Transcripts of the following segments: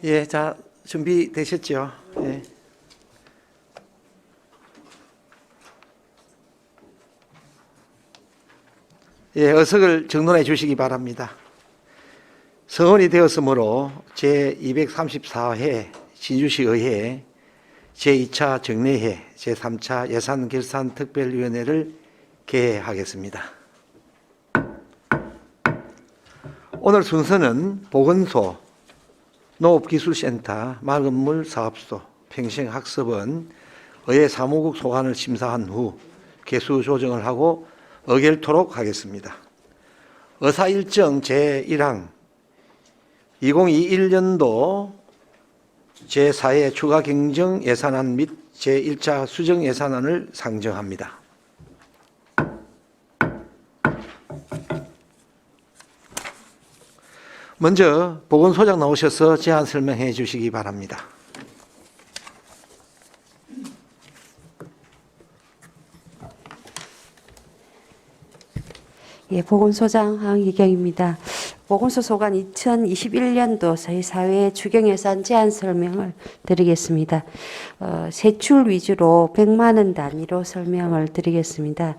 예, 자, 준비되셨죠? 예. 예, 어석을 정돈해 주시기 바랍니다. 성원이 되었으므로 제234회 진주시 의회 제2차 정례회 제3차 예산결산특별위원회를 개회하겠습니다. 오늘 순서는 보건소, 농업기술센터, 맑은물사업소, 평생학습원, 의회 사무국 소관을 심사한 후 개수 조정을 하고 의결토록 하겠습니다. 의사일정 제1항 2021년도 제4회 추가 경정 예산안 및 제1차 수정 예산안을 상정합니다. 먼저 보건소장 나오셔서 제안 설명해 주시기 바랍니다. 예, 보건소장 황희경입니다. 보건소 소관 2021년도 제4회 추경예산 제안 설명을 드리겠습니다. 세출 위주로 100만 원 단위로 설명을 드리겠습니다.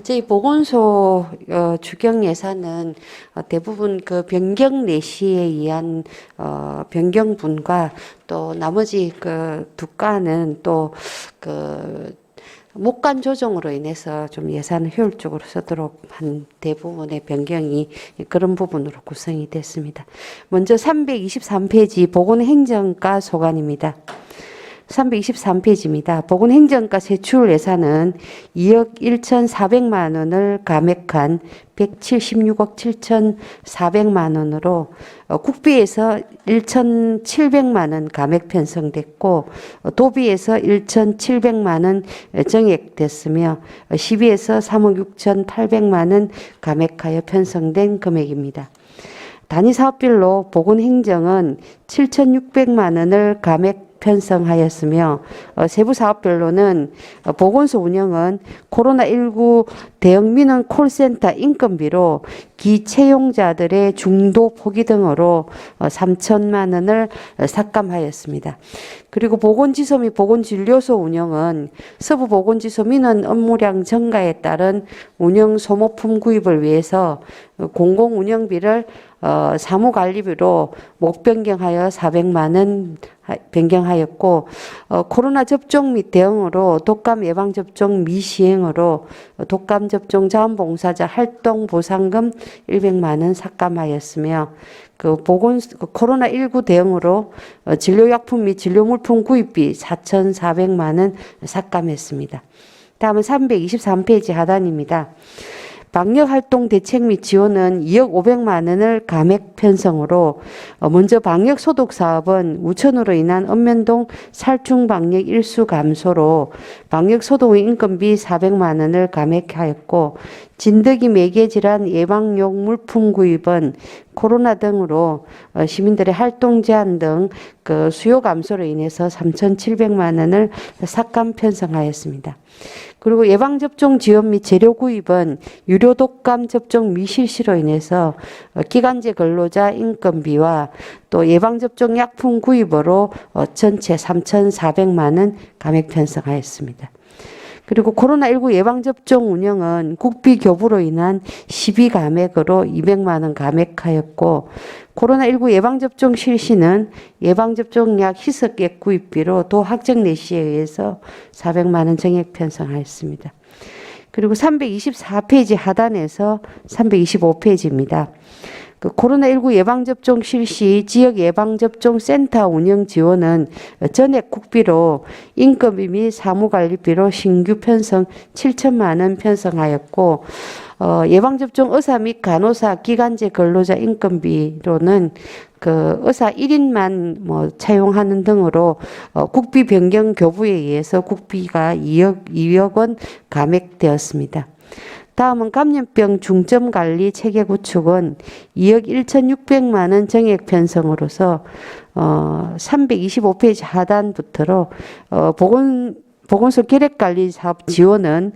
저희 보건소 추경예산은 대부분 그 변경 내시에 의한 변경분과 또 나머지 그 두 건은 또그 목간 조정으로 인해서 좀 예산을 효율적으로 쓰도록 한 대부분의 변경이 그런 부분으로 구성이 됐습니다. 먼저 323페이지 보건행정과 소관입니다. 323페이지입니다. 보건행정과 세출 예산은 2억 1,400만 원을 감액한 176억 7,400만 원으로 국비에서 1,700만 원 감액 편성됐고 도비에서 1,700만 원 정액됐으며 시비에서 3억 6,800만 원 감액하여 편성된 금액입니다. 단위 사업별로 보건행정은 7,600만 원을 감액 편성하였으며 세부 사업별로는 보건소 운영은 코로나19 대응 민원 콜센터 인건비로 기채용자들의 중도 포기 등으로 3천만 원을 삭감하였습니다. 그리고 보건지소 및 보건진료소 운영은 서부 보건지소 민원 업무량 증가에 따른 운영 소모품 구입을 위해서 공공운영비를 사무관리비로 목 변경하여 400만 원 변경하였고 코로나 접종 및 대응으로 독감 예방접종 미시행으로 독감 접종 자원봉사자 활동 보상금 100만 원 삭감하였으며 코로나19 대응으로 진료약품 및 진료물품 구입비 4,400만 원 삭감했습니다. 다음은 323페이지 하단입니다. 방역활동 대책 및 지원은 2억 500만 원을 감액 편성으로 먼저 방역소독 사업은 우천으로 인한 읍면동 살충 방역 일수 감소로 방역소독의 인건비 400만 원을 감액하였고 진드기 매개질환 예방용 물품 구입은 코로나 등으로 시민들의 활동 제한 등 그 수요 감소로 인해서 3,700만 원을 삭감 편성하였습니다. 그리고 예방접종 지원 및 재료 구입은 유료 독감 접종 미실시로 인해서 기간제 근로자 인건비와 또 예방접종 약품 구입으로 전체 3,400만 원 감액 편성하였습니다. 그리고 코로나19 예방접종 운영은 국비 교부로 인한 시비 감액으로 200만 원 감액하였고 코로나19 예방접종 실시는 예방접종약 희석액 구입비로 도 학적 내시에 의해서 400만 원 정액 편성하였습니다. 그리고 324페이지 하단에서 325페이지입니다. 코로나19 예방접종 실시 지역 예방접종센터 운영 지원은 전액 국비로 인건비 및 사무관리비로 신규 편성 7천만 원 편성하였고 예방접종 의사 및 간호사 기간제 근로자 인건비로는 그 의사 1인만 차용하는 등으로 국비 변경 교부에 의해서 국비가 2억 원 감액되었습니다. 다음은 감염병 중점관리 체계 구축은 2억 1,600만 원 정액 편성으로서 325페이지 하단부터로 보건소 계획관리 사업 지원은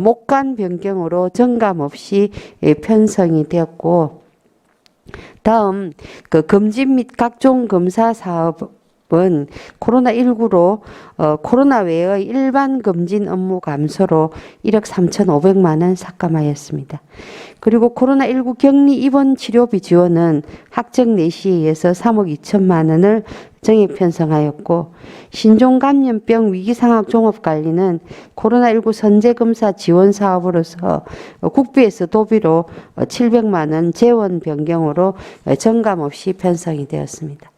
목간 변경으로 정감 없이 편성이 되었고 다음 그 검진 및 각종 검사 사업은 코로나19로 코로나 외의 일반 검진 업무 감소로 1억 3,500만 원 삭감하였습니다. 그리고 코로나19 격리 입원 치료비 지원은 학적 내시에 의해서 3억 2천만 원을 정액 편성하였고, 신종감염병 위기상황 종합관리는 코로나19 선제검사 지원 사업으로서 국비에서 도비로 700만 원 재원 변경으로 정감 없이 편성이 되었습니다.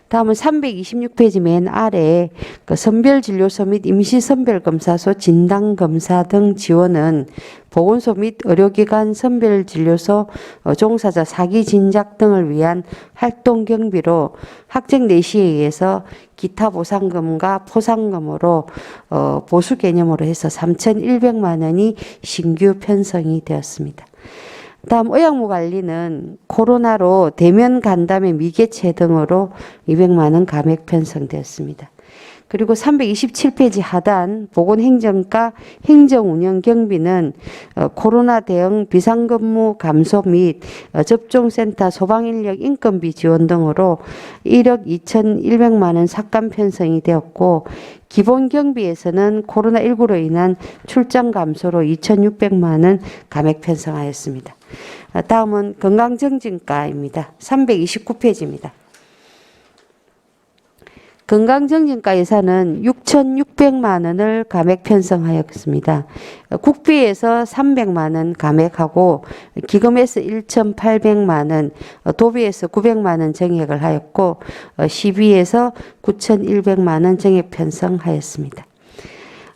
다음은 326페이지 맨 아래 그 선별진료소 및 임시선별검사소 진단검사 등 지원은 보건소 및 의료기관 선별진료소 종사자 사기 진작 등을 위한 활동 경비로 학적 내시에 의해서 기타 보상금과 포상금으로 보수 개념으로 해서 3,100만 원이 신규 편성이 되었습니다. 다음 의약무 관리는 코로나로 대면 간담회 미개체 등으로 200만 원 감액 편성되었습니다. 그리고 327페이지 하단 보건행정과 행정운영경비는 코로나 대응 비상근무 감소 및 접종센터 소방인력 인건비 지원 등으로 1억 2,100만 원 삭감 편성이 되었고, 기본 경비에서는 코로나19로 인한 출장 감소로 2,600만 원 감액 편성하였습니다. 다음은 건강정진과입니다. 329페이지입니다. 건강정진과 예산은 6,600만 원을 감액 편성하였습니다. 국비에서 300만 원 감액하고 기금에서 1,800만 원, 도비에서 900만 원 정액을 하였고, 시비에서 9,100만 원 정액 편성하였습니다.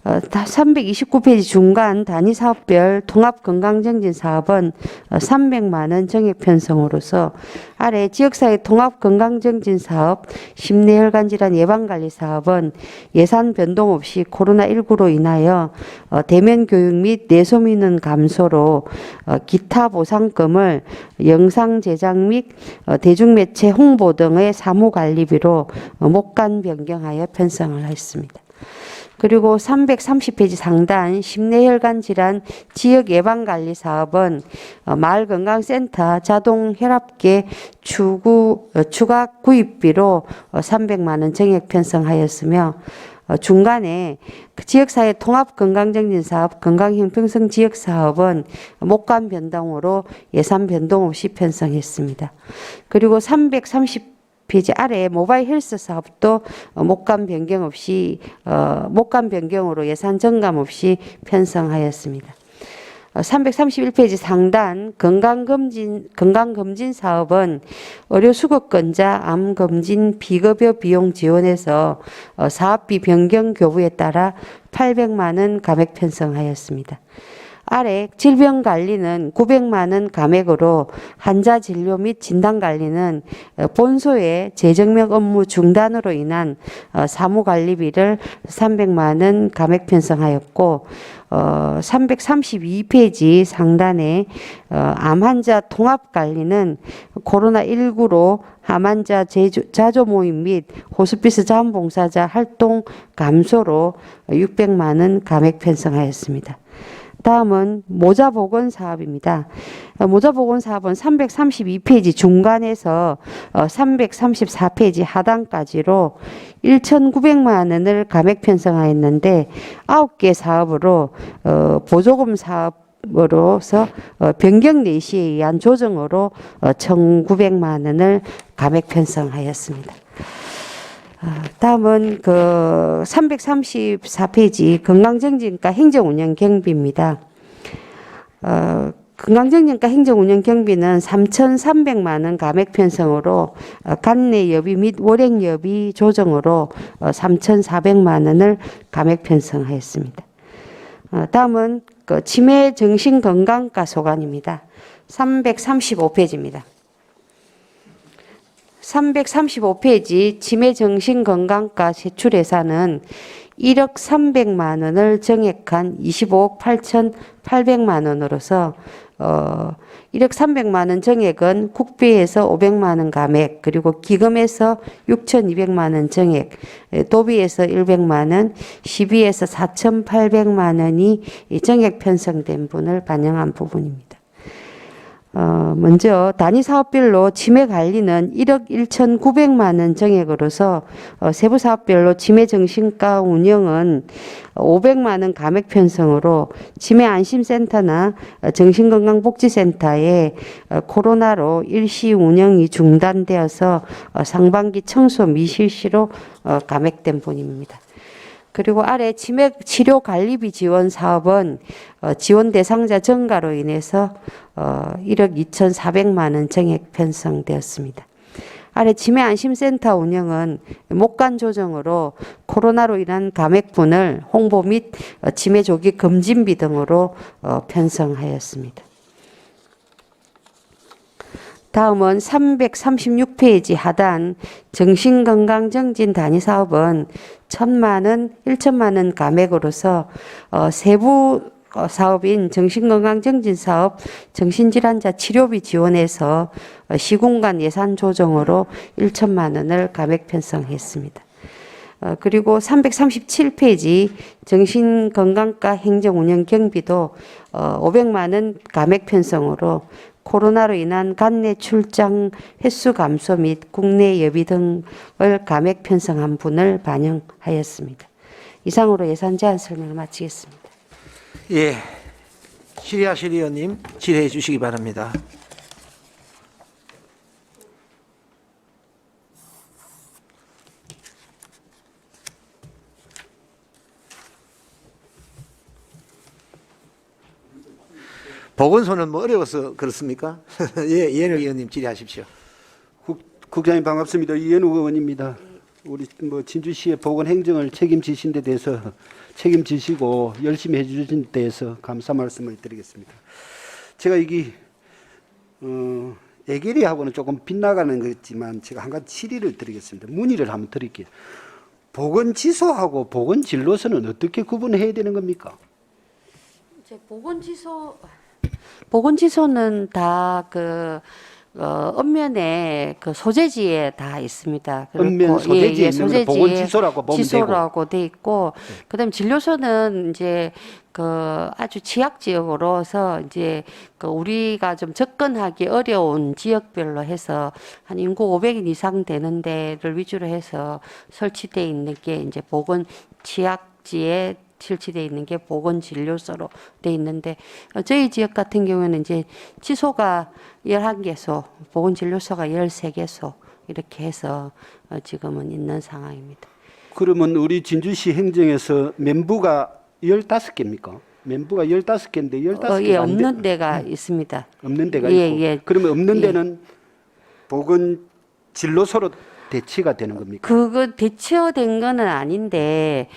329페이지 중간 단위사업별 통합건강정진사업은 300만 원 정액 편성으로서 아래 지역사회 통합건강정진사업 심내혈관질환 예방관리사업은 예산 변동 없이 코로나19로 인하여 대면 교육 및 내소민원 감소로 기타 보상금을 영상 제작 및 대중매체 홍보 등의 사무관리비로 목간 변경하여 편성을 했습니다. 그리고 330페이지 상단 심내혈관질환 지역예방관리사업은 마을건강센터 자동혈압계 추가 구입비로 300만 원 정액 편성하였으며, 중간에 지역사회 통합건강정진사업 건강형평성 지역사업은 목간 변동으로 예산 변동 없이 편성했습니다. 그리고 330페이지 아래 모바일 헬스 사업도 목간 변경 없이 목간 변경으로 예산 정감 없이 편성하였습니다. 331페이지 상단 건강검진 사업은 의료수급권자 암검진 비급여 비용 지원에서 사업비 변경 교부에 따라 800만 원 감액 편성하였습니다. 아래 질병관리는 900만 원 감액으로 환자 진료 및 진단관리는 본소의 재정력 업무 중단으로 인한 사무관리비를 300만 원 감액 편성하였고, 332페이지 상단에 암환자 통합관리는 코로나19로 암환자 자조 모임 및 호스피스 자원봉사자 활동 감소로 600만 원 감액 편성하였습니다. 다음은 모자보건사업입니다. 모자보건사업은 332페이지 중간에서 334페이지 하단까지로 1,900만 원을 감액 편성하였는데 9개 사업으로 보조금 사업으로서 변경 내시에 의한 조정으로 1,900만 원을 감액 편성하였습니다. 다음은 그 334페이지 건강정진과 행정운영 경비입니다. 건강정진과 행정운영 경비는 3,300만 원 감액 편성으로 간내 여비 및 월행 여비 조정으로 3,400만 원을 감액 편성하였습니다. 다음은 그 치매 정신건강과 소관입니다. 335페이지입니다. 335페이지 치매정신건강과 세출예산은 1억 300만 원을 정액한 25억 8,800만 원으로서 1억 300만 원 정액은 국비에서 500만 원 감액, 그리고 기금에서 6,200만 원 정액, 도비에서 100만 원, 시비에서 4,800만 원이 정액 편성된 분을 반영한 부분입니다. 먼저 단위 사업별로 치매 관리는 1억 1,900만 원 정액으로서 세부 사업별로 치매 정신과 운영은 500만 원 감액 편성으로 치매 안심센터나 정신건강복지센터에 코로나로 일시 운영이 중단되어서 상반기 청소 미실시로 감액된 분입니다. 그리고 아래 치매 치료 관리비 지원 사업은 지원 대상자 증가로 인해서 1억 2,400만 원 정액 편성되었습니다. 아래 치매 안심센터 운영은 목간 조정으로 코로나로 인한 감액분을 홍보 및 치매 조기 검진비 등으로 편성하였습니다. 다음은 336페이지 하단 정신건강정진 단위사업은 1,000만 원, 1천만 원 감액으로서 세부 사업인 정신건강정진사업 정신질환자 치료비 지원에서 시공간 예산 조정으로 1천만 원을 감액 편성했습니다. 그리고 337페이지 정신건강과 행정운영 경비도 500만 원 감액 편성으로 코로나로 인한 관내 출장 횟수 감소 및 국내 여비 등을 감액 편성한 분을 반영하였습니다. 이상으로 예산 제안 설명을 마치겠습니다. 예, 질의하실 의원님 질의해 주시기 바랍니다. 보건소는 뭐 어려워서 그렇습니까? 예, 이현우 의원님 질의하십시오. 국장님 반갑습니다. 이현우 의원입니다. 우리 진주시의 보건행정을 책임지신 데 대해서 책임지시고 열심히 해주신 데 대해서 감사 말씀을 드리겠습니다. 제가 이게 애결이하고는 조금 빗나가는 거지만 제가 한 가지 질의를 드리겠습니다. 문의를 한번 드릴게요. 보건지소하고 보건진로소는 어떻게 구분해야 되는 겁니까? 보건지소는 다 읍면에 소재지에 다 있습니다. 읍면 소재지에 있는 걸 보건지소라고 보면 지소라고 돼 있고, 그다음 진료소는 이제 아주 취약 지역으로서 이제 우리가 좀 접근하기 어려운 지역별로 해서 한 인구 500인 이상 되는 데를 위주로 해서 설치돼 있는 게 이제 보건 취약지에 실치되어 있는 게 보건진료소로 돼 있는데 저희 지역 같은 경우에는 이제 지소가 11개소, 보건진료소가 13개소 이렇게 해서 지금은 있는 상황입니다. 그러면 우리 진주시 행정에서 멤버가 15개입니까? 멤버가 15개인데 15개가 예, 없는 데가 있습니다. 없는 데가 예, 있고. 예. 그러면 없는 데는 보건진로소로 대치가 되는 겁니까? 그거 대체된 거는 아닌데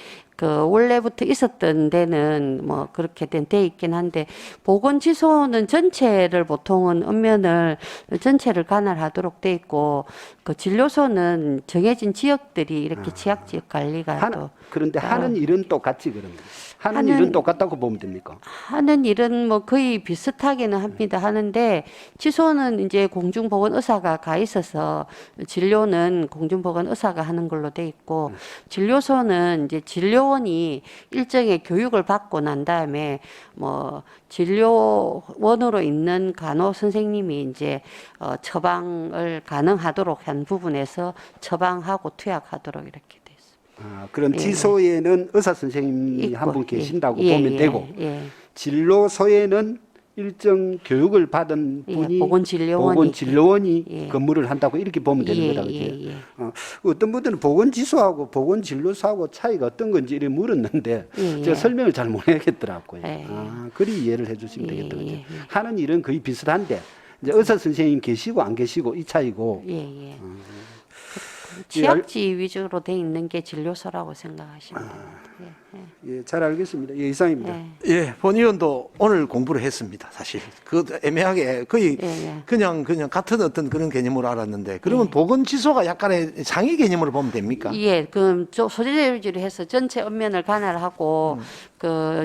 원래부터 있었던 데는 뭐 그렇게 돼 있긴 한데 보건지소는 전체를 보통은 읍면을 전체를 관할하도록 돼 있고 진료소는 정해진 지역들이 이렇게 취약지역 관리가 또 그런데 하는 일은 똑같지 그러면 하는 일은 똑같다고 보면 됩니까? 하는 일은 뭐 거의 비슷하게는 합니다. 하는데 지소는 이제 공중보건 의사가 가 있어서 진료는 공중보건 의사가 하는 걸로 돼 있고 진료소는 이제 진료원이 일정의 교육을 받고 난 다음에 뭐 진료원으로 있는 간호 선생님이 이제 처방을 가능하도록 한 부분에서 처방하고 투약하도록 이렇게 돼 있습니다. 그럼 지소에는 의사 선생님이 한 분 계신다고 예, 보면 예, 되고 예. 진료소에는 일정 교육을 받은 분이 보건진료원이 예. 근무를 한다고 이렇게 보면 되는 거다. 그죠? 예. 어떤 분들은 보건지소하고 보건진료소하고 차이가 어떤 건지 이렇게 물었는데 예. 제가 설명을 잘 못하겠더라고요. 예. 그리 이해를 해주시면 되겠다. 그죠? 예. 하는 일은 거의 비슷한데 이제 의사 선생님 계시고 안 계시고 이 차이고. 예. 취약지 위주로 돼 있는 게 진료소라고 생각하시면 됩니다. 예, 잘 알겠습니다. 예, 이상입니다. 예, 본 의원도 오늘 공부를 했습니다. 사실 그 애매하게 거의 그냥 같은 어떤 그런 개념으로 알았는데 그러면 보건지소가 약간의 상위 개념으로 보면 됩니까? 예, 그럼 소재지 위주로 해서 전체 읍면을 관할하고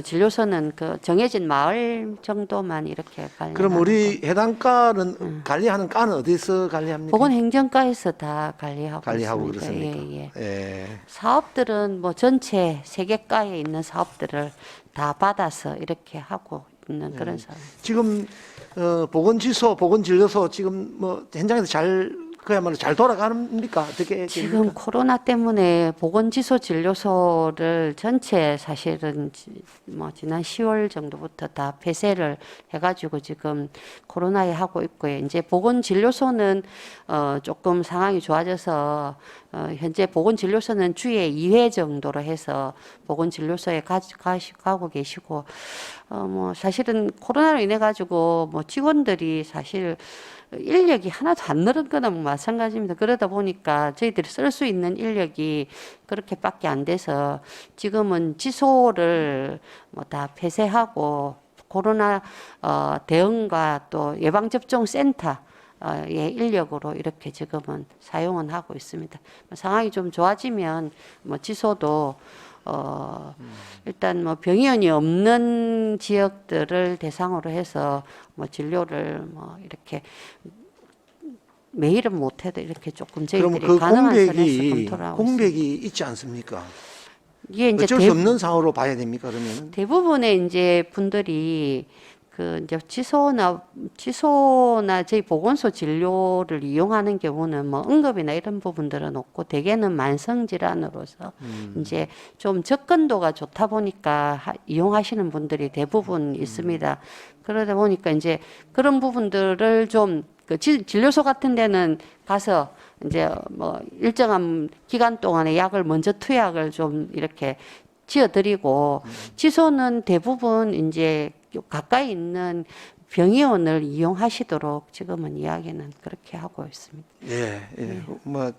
진료소는 정해진 마을 정도만 이렇게 관리. 그럼 우리 해당과는 관리하는 과는 어디서 관리합니까? 보건행정과에서 다 관리하고 있습니다. 그렇습니까? 예. 사업들은 뭐 전체 세 개 과에 있는 사업들을 다 받아서 이렇게 하고 있는 그런 사업. 지금 보건지소, 보건진료소 지금 뭐 현장에서 잘 그야말로 잘 돌아가는입니까? 어떻게 지금 됩니까? 코로나 때문에 보건지소 진료소를 전체 사실은 뭐 지난 10월 정도부터 다 폐쇄를 해가지고 지금 코로나에 하고 있고요. 이제 보건진료소는 조금 상황이 좋아져서 현재 보건진료소는 주에 2회 정도로 해서 보건진료소에 가고 계시고 뭐 사실은 코로나로 인해 가지고 뭐 직원들이 사실 인력이 하나도 안 늘은 거나 뭐 마찬가지입니다. 그러다 보니까 저희들이 쓸 수 있는 인력이 그렇게밖에 안 돼서 지금은 지소를 뭐 다 폐쇄하고 코로나 대응과 또 예방접종 센터 의 인력으로 이렇게 지금은 사용은 하고 있습니다. 상황이 좀 좋아지면 뭐 지소도 일단 뭐 병의원이 없는 지역들을 대상으로 해서 뭐 진료를 뭐 이렇게 매일은 못해도 이렇게 조금 그러면 저희들이 그 가능한 선에서 공백이 검토를 하고 있습니다. 공백이 있지 않습니까? 이게 이제 어쩔 수 없는 상황으로 봐야 됩니까? 그러면 대부분의 이제 분들이 그 이제 지소나 저희 보건소 진료를 이용하는 경우는 뭐 응급이나 이런 부분들은 없고 대개는 만성 질환으로서 이제 좀 접근도가 좋다 보니까 이용하시는 분들이 대부분 있습니다. 그러다 보니까 이제 그런 부분들을 좀 그 진료소 같은 데는 가서 이제 뭐 일정한 기간 동안에 약을 먼저 투약을 좀 이렇게 지어드리고 지소는 대부분 이제 가까이 있는 병의원을 이용하시도록 지금은 이야기는 그렇게 하고 있습니다. 예, 예. 뭐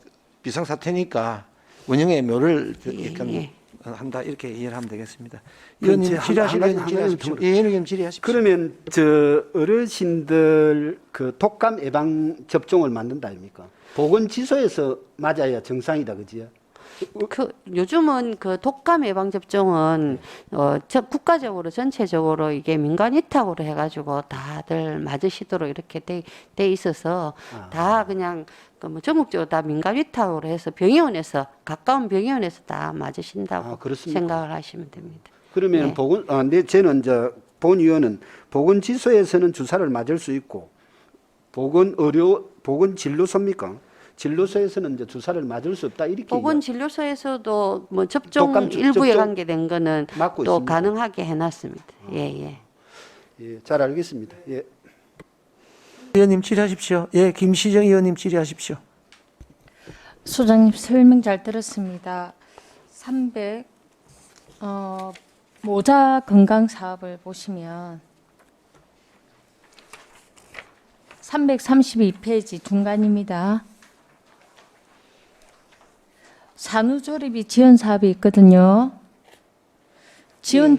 비상사태니까 운영의 묘를 약간 예. 한다 이렇게 이해를 하면 되겠습니다. 그럼 의원님 한 질의하시면 가지 질의하십시오. 더 예, 의원님 질의하십시오. 그러면 저 어르신들 그 독감 예방 접종을 만든다 아닙니까? 보건지소에서 맞아야 정상이다, 그지요? 그 요즘은 그 독감 예방 접종은 국가적으로 전체적으로 이게 민간 위탁으로 해가지고 다들 맞으시도록 이렇게 돼 있어서 다 그냥 그 뭐 전국적으로 다 민간 위탁으로 해서 병의원에서 가까운 병의원에서 다 맞으신다고 그렇습니까? 생각을 하시면 됩니다. 그러면 네. 저는 이제 본 의원은 보건지소에서는 주사를 맞을 수 있고 보건진료소입니까? 진료소에서는 이제 주사를 맞을 수 없다 이렇게 보건진료소에서도 뭐 접종 독감 일부에 접종 관계된 거는 맞고 또 있습니다. 가능하게 해놨습니다. 예. 예, 잘 알겠습니다. 예. 의원님 질의하십시오. 예, 김시정 의원님 질의하십시오. 소장님 설명 잘 들었습니다. 300 모자 건강 사업을 보시면 332페이지 중간입니다. 산후조리비 지원 사업이 있거든요. 지원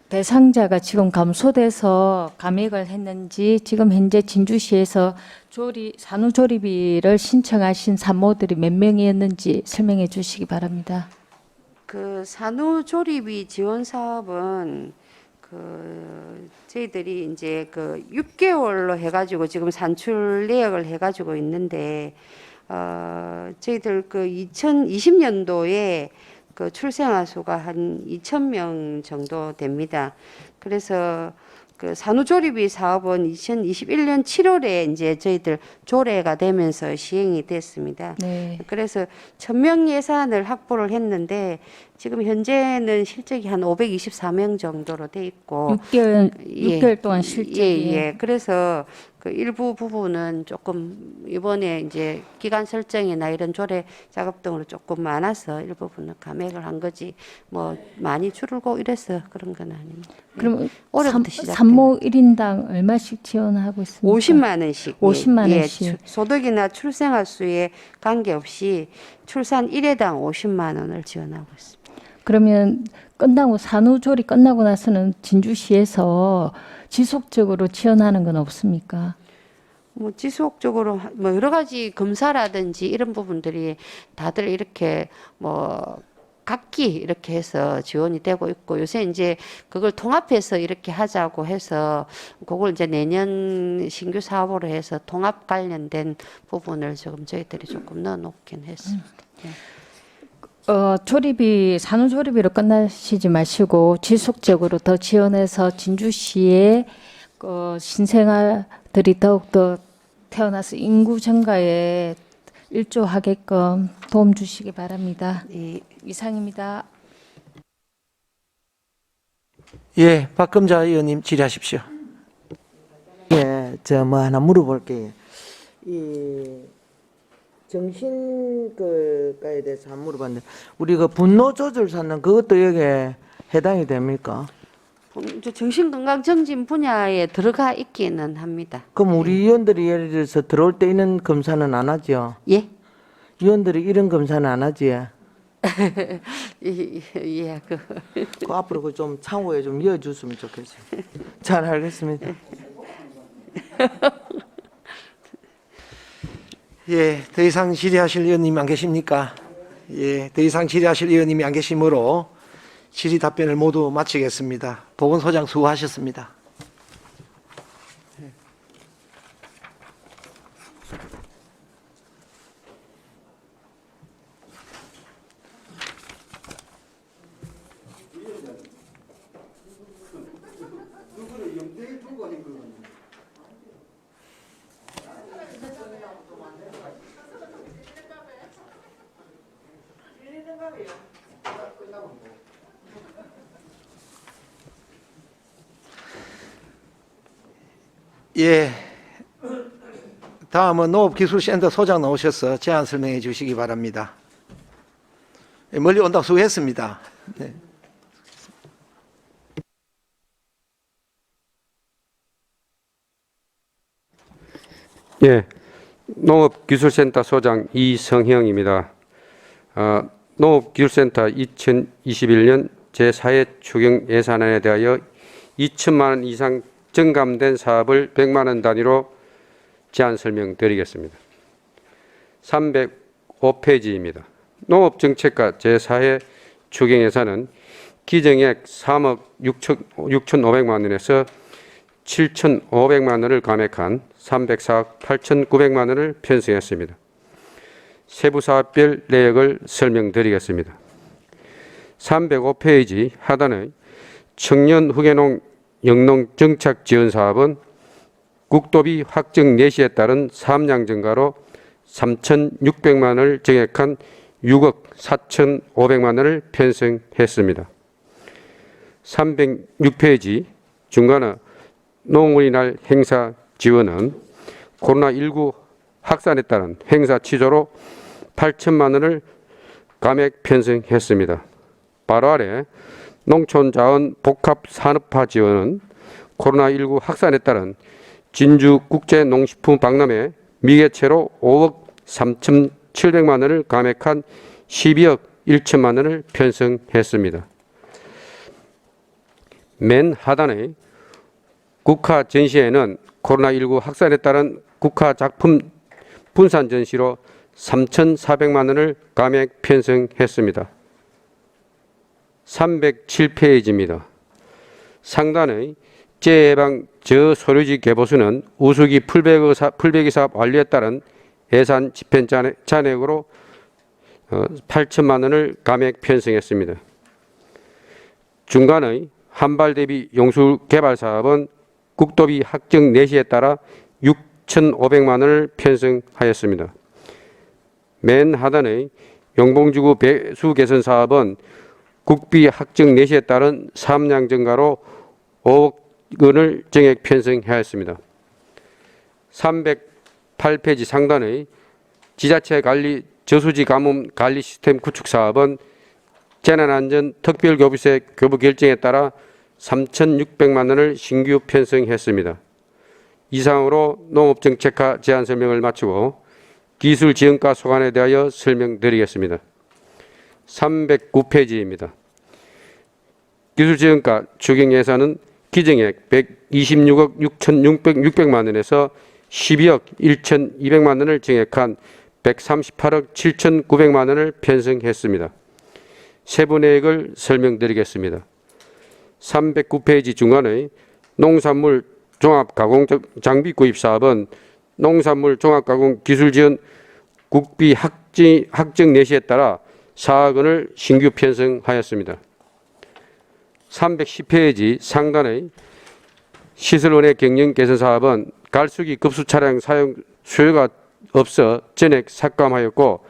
대상자가 지금 감소돼서 감액을 했는지 지금 현재 진주시에서 산후조리비를 신청하신 산모들이 몇 명이었는지 설명해 주시기 바랍니다. 그 산후조리비 지원 사업은 그 저희들이 이제 그 6개월로 해가지고 지금 산출 내역을 해가지고 있는데 저희들 그 2020년도에 그 출생아 수가 한 2,000명 정도 됩니다. 그래서 그 산후조리비 사업은 2021년 7월에 이제 저희들 조례가 되면서 시행이 됐습니다. 네. 그래서 1,000명 예산을 확보를 했는데 지금 현재는 실적이 한 524명 정도로 돼 있고 6개월 동안 실적이 예. 그래서 그 일부 부분은 조금 이번에 이제 기간 설정이나 이런 조례 작업 등으로 조금 많아서 일부분은 감액을 한 거지 뭐 많이 줄고 이래서 그런 건 아닙니다. 그럼 올해부터 시작된 산모 1인당 얼마씩 지원하고 있습니까? 50만 원씩. 50만 원씩. 소득이나 출생아 수에 관계없이 출산 1회당 50만 원을 지원하고 있습니다. 그러면 산후조리 끝나고 나서는 진주시에서 지속적으로 지원하는 건 없습니까? 뭐 지속적으로 뭐 여러 가지 검사라든지 이런 부분들이 다들 이렇게 뭐 각기 이렇게 해서 지원이 되고 있고 요새 이제 그걸 통합해서 이렇게 하자고 해서 그걸 이제 내년 신규 사업으로 해서 통합 관련된 부분을 지금 저희들이 조금 넣어놓긴 했습니다. 예. 산후조리비로 끝나시지 마시고 지속적으로 더 지원해서 진주시에 신생아들이 더욱더 태어나서 인구 증가에 일조하게끔 도움 주시기 바랍니다. 예. 이상입니다. 예, 박금자 의원님 질의하십시오. 예, 저 뭐 하나 물어볼게요. 이 정신과에 대해서 한 물어봤는데 우리 그 분노 조절 사는 그것도 여기에 해당이 됩니까? 이제 정신건강정진 분야에 들어가 있기는 합니다. 그럼 우리 의원들이 예를 들어서 들어올 때 이런 검사는 안 하죠? 예? 의원들이 이런 검사는 안 하지? 예, 그 앞으로 그 좀 참고에 좀 이어줬으면 좋겠어요. 잘 알겠습니다. 예, 더 이상 질의하실 의원님 안 계십니까? 예, 더 이상 질의하실 의원님이 안 계시므로 질의 답변을 모두 마치겠습니다. 보건소장 수고하셨습니다. 예, 다음은 농업기술센터 소장 나오셔서 제안 설명해 주시기 바랍니다. 예, 멀리 온다고 수고했습니다. 네. 예, 농업기술센터 소장 이성형입니다. 농업기술센터 2021년 제4회 추경 예산안에 대하여 2천만 원 이상 증감된 사업을 100만 원 단위로 제안 설명드리겠습니다. 305페이지입니다. 농업정책과 제4회 추경 예산은 기정액 3억 6,500만 원에서 7,500만 원을 감액한 304억 8,900만 원을 편성했습니다. 세부 사업별 내역을 설명드리겠습니다. 305페이지 하단의 청년 후계농 영농 정착 지원 사업은 국도비 확정 내시에 따른 사업량 증가로 3,600만 원을 정액한 6억 4,500만 원을 편성했습니다. 306페이지 중간에 농우리 날 행사 지원은 코로나19 확산에 따른 행사 취소로 8천만 원을 감액 편성했습니다. 바로 아래 농촌자원 복합산업화 지원은 코로나19 확산에 따른 진주 국제농식품 박람회 미개체로 5억 3,700만 원을 감액한 12억 1천만 원을 편성했습니다. 맨 하단의 국화 전시회는 코로나19 확산에 따른 국화 작품 분산 전시로 3,400만 원을 감액 편성했습니다. 307페이지입니다. 상단의 재해방 저소류지 개보수는 우수기 풀베기 사업 완료에 따른 예산 집행 잔액으로 8천만 원을 감액 편성했습니다. 중간의 한발 대비 용수 개발 사업은 국도비 확정 내시에 따라 6,500만 원을 편성하였습니다. 맨 하단의 용봉지구 배수 개선 사업은 국비 확정 내시에 따른 사업량 증가로 5억 원을 정액 편성하였습니다. 308페이지 상단의 지자체 관리 저수지 가뭄 관리 시스템 구축 사업은 재난안전 특별교부세 교부 결정에 따라 3,600만 원을 신규 편성했습니다. 이상으로 농업정책과 제안 설명을 마치고 기술지원과 소관에 대하여 설명드리겠습니다. 309페이지입니다. 기술지원과 추경 예산은 기정액 126억 6,600만 원에서 12억 1,200만 원을 정액한 138억 7,900만 원을 편성했습니다. 세부 내역을 설명드리겠습니다. 309페이지 중간의 농산물 종합가공 장비 구입 사업은 농산물 종합가공 기술지원 국비 확정 내시에 따라 4억 원을 신규 편성하였습니다. 310페이지 상단의 시설원의 경영 개선 사업은 갈수기 급수 차량 사용 수요가 없어 전액 삭감하였고,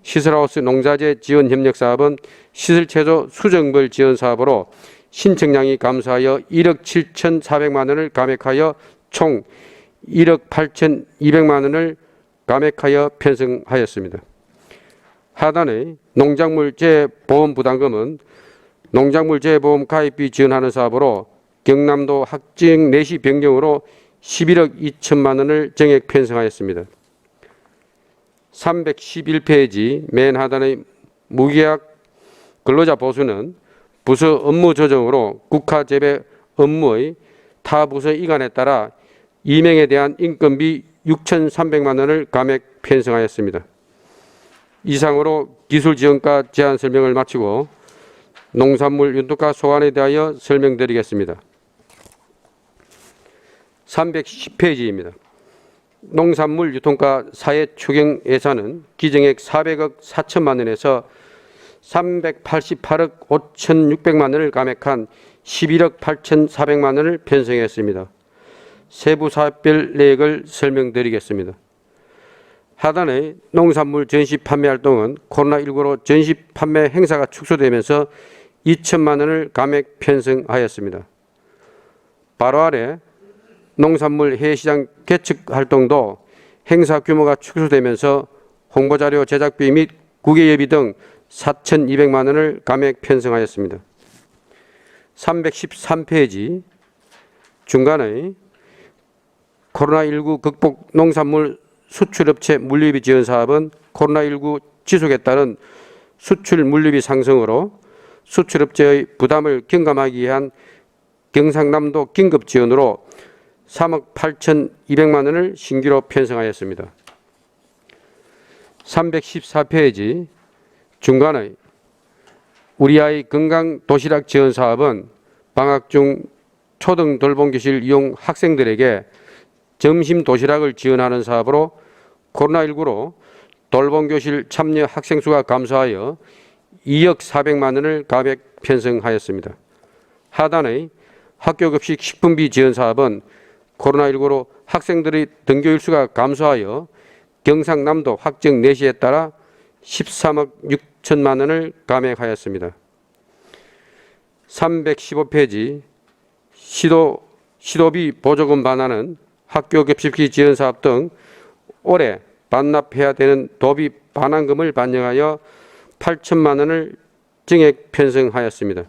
시설하우스 농자재 지원 협력 사업은 시설 체조 수정벌 지원 사업으로 신청량이 감소하여 1억 7,400만 원을 감액하여 총 1억 8,200만 원을 감액하여 편성하였습니다. 하단의 농작물 재보험 부담금은 농작물 재보험 가입비 지원하는 사업으로 경남도 학증 내시 변경으로 11억 2천만 원을 정액 편성하였습니다. 311페이지 맨 하단의 무계약 근로자 보수는 부서 업무 조정으로 국가 재배 업무의 타 부서 이관에 따라 임행에 대한 인건비 6,300만 원을 감액 편성하였습니다. 이상으로 기술지원과 제안 설명을 마치고 농산물 윤택가 소관에 대하여 설명드리겠습니다. 310페이지입니다. 농산물 유통가 사회 추경 예산은 기정액 400억 4천만 원에서 388억 5,600만 원을 감액한 11억 8,400만 원을 편성했습니다. 세부 사업별 내역을 설명드리겠습니다. 하단의 농산물 전시 판매 활동은 코로나19로 전시 판매 행사가 축소되면서 2천만 원을 감액 편성하였습니다. 바로 아래 농산물 해외시장 개척 활동도 행사 규모가 축소되면서 홍보자료 제작비 및 국외예비 등 4,200만 원을 감액 편성하였습니다. 313페이지 중간에 코로나19 극복 농산물 수출업체 물류비 지원 사업은 코로나19 지속에 따른 수출 물류비 상승으로 수출업체의 부담을 경감하기 위한 경상남도 긴급 지원으로 3억 8,200만 원을 신규로 편성하였습니다. 314페이지 중간의 우리 아이 건강 도시락 지원 사업은 방학 중 초등 돌봄교실 이용 학생들에게 점심 도시락을 지원하는 사업으로 코로나19로 돌봄교실 참여 학생 수가 감소하여 2억 400만 원을 감액 편성하였습니다. 하단의 학교급식 식품비 지원 사업은 코로나19로 학생들의 등교일 수가 감소하여 경상남도 확정 내시에 따라 13억 6천만 원을 감액하였습니다. 315페이지 시도비 보조금 반환은 학교급식비 지원 사업 등 올해 반납해야 되는 도비 반환금을 반영하여 8천만 원을 정액 편성하였습니다.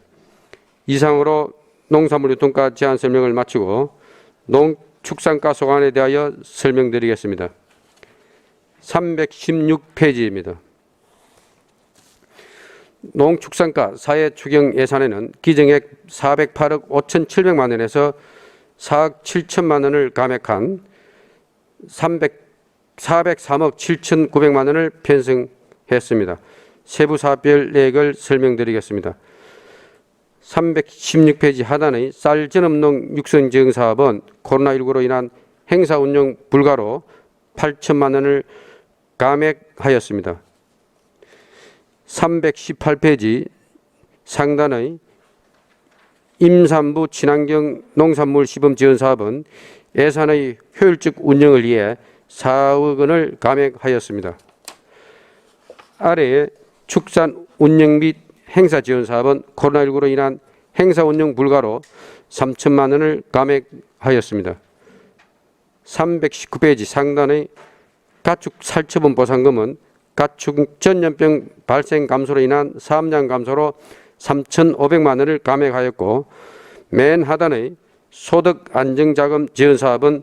이상으로 농산물 유통가 제한 설명을 마치고 농축산가 소관에 대하여 설명드리겠습니다. 316페이지입니다. 농축산가 사회 추경 예산에는 기정액 408억 5,700만 원에서 4억 7천만 원을 감액한 403억 7,900만 원을 편성했습니다. 세부 사업별 내역을 설명드리겠습니다. 316페이지 하단의 쌀 전업농 육성 지원 사업은 코로나19로 인한 행사 운영 불가로 8천만 원을 감액하였습니다. 318페이지 상단의 임산부 친환경 농산물 시범 지원 사업은 예산의 효율적 운영을 위해 4억 원을 감액하였습니다. 아래의 축산 운영 및 행사 지원 사업은 코로나19로 인한 행사 운영 불가로 3천만 원을 감액하였습니다. 319페이지 상단의 가축 살처분 보상금은 가축 전염병 발생 감소로 인한 사업량 감소로 3,500만 원을 감액하였고, 맨 하단의 소득 안정자금 지원 사업은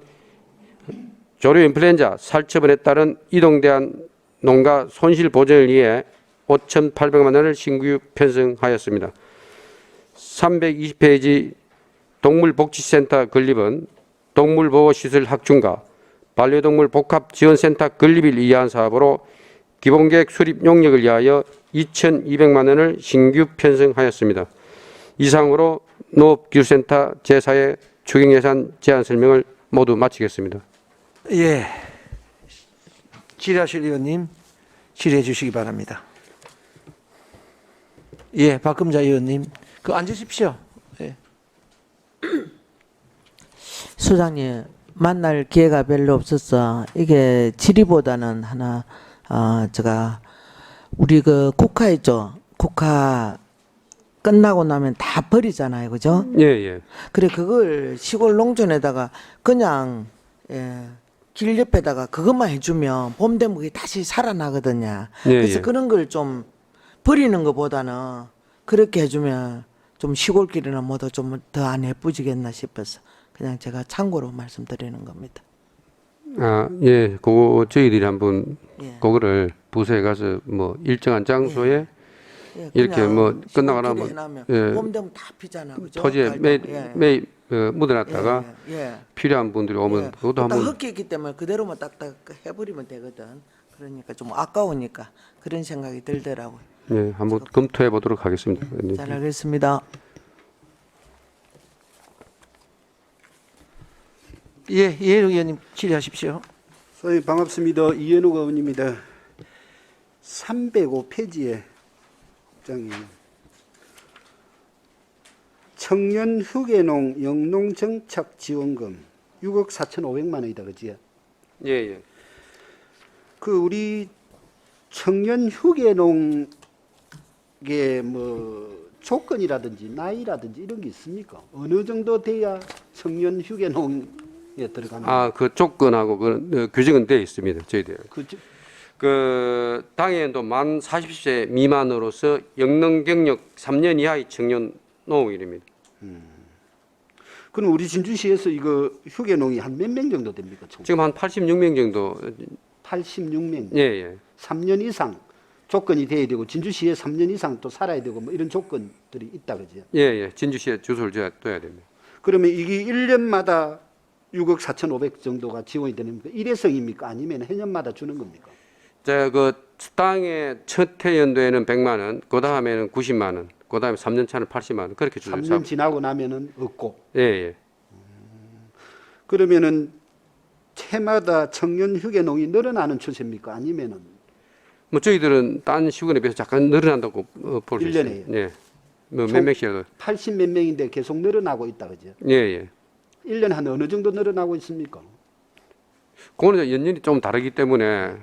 조류 인플루엔자 살처분에 따른 이동대한 농가 손실 보전을 위해 5,800만 원을 신규 편성하였습니다. 320페이지 동물복지센터 건립은 동물보호시설 확충과 반려동물 복합지원센터 건립을 위한 사업으로 기본계획 수립 용역을 위하여 2,200만 원을 신규 편성하였습니다. 이상으로 농업기술센터 제4회 추경예산 제안 설명을 모두 마치겠습니다. 예, 질의하실 의원님 질의해 주시기 바랍니다. 예, 박금자 의원님, 앉으십시오. 예. 소장님 만날 기회가 별로 없었어. 이게 질의보다는 하나 제가 우리 그 국화 있죠. 국화 끝나고 나면 다 버리잖아요, 그죠? 예, 예. 그래 그걸 시골 농촌에다가 그냥 길 옆에다가 그것만 해주면 봄 되면 그게 다시 살아나거든요. 예, 그래서 예. 그런 걸 좀 버리는 것보다는 그렇게 해주면 좀 시골길이나 뭐도 좀 더 안 예쁘지겠나 싶어서 그냥 제가 참고로 말씀드리는 겁니다. 아, 예. 그거 저희들이 한번 예. 그거를 부서에 가서 뭐 일정한 장소에 예, 이렇게 그냥 뭐 끝나고 시골길에 나면 해놓으면 예. 봄 되면 다 피잖아, 그죠? 토지에 갈등. 매일 묻어놨다가 예, 예. 필요한 분들이 오면 예. 그것도 다 한번 흙이기 때문에 그대로만 딱딱 해버리면 되거든. 그러니까 좀 아까우니까 그런 생각이 들더라고요. 예, 한번 검토해 보도록 하겠습니다. 네. 잘 알겠습니다. 예, 이해로 의원님 질의하십시오. 소장님 반갑습니다. 이현욱 의원입니다. 305페이지에 국장님 청년 휴게농 영농 정착 지원금 6억 4,500만 원이다, 그지요? 예, 예. 그 우리 청년 휴게농에 뭐 조건이라든지 나이라든지 이런 게 있습니까? 어느 정도 돼야 청년 휴게농에 들어가는? 아, 그 조건하고 그 규정은 되어 있습니다. 저희들. 그 당연도 만 40세 미만으로서 영농 경력 3년 이하의 청년 농업인입니다. 그럼 우리 진주시에서 이거 휴게농이 한 몇 명 정도 됩니까? 총? 지금 한 86명 정도. 86명. 예, 예. 3년 이상 조건이 돼야 되고 진주시에 3년 이상 또 살아야 되고 뭐 이런 조건들이 있다, 그죠? 예, 예. 진주시에 주소를 둬야 됩니다. 그러면 이게 1년마다 6억 4,500 정도가 지원이 되는 겁니까? 일회성입니까? 아니면 해년마다 주는 겁니까? 그 땅의 첫 해연도에는 100만 원, 그 다음에는 90만 원, 그 다음에 3년 차는 80만 원 그렇게 주죠. 3년 지나고 나면은 없고. 예, 예. 그러면은 해마다 청년 휴게농이 늘어나는 추세입니까? 아니면은 뭐 저희들은 딴 시군에 비해서 잠깐 늘어난다고 볼 수 있어요. 1년에요? 예. 뭐 총- 몇 명씩이라도. 80 몇 명인데 계속 늘어나고 있다, 그죠? 예, 예. 1년에 한 어느 정도 늘어나고 있습니까? 그거는 연년이 좀 다르기 때문에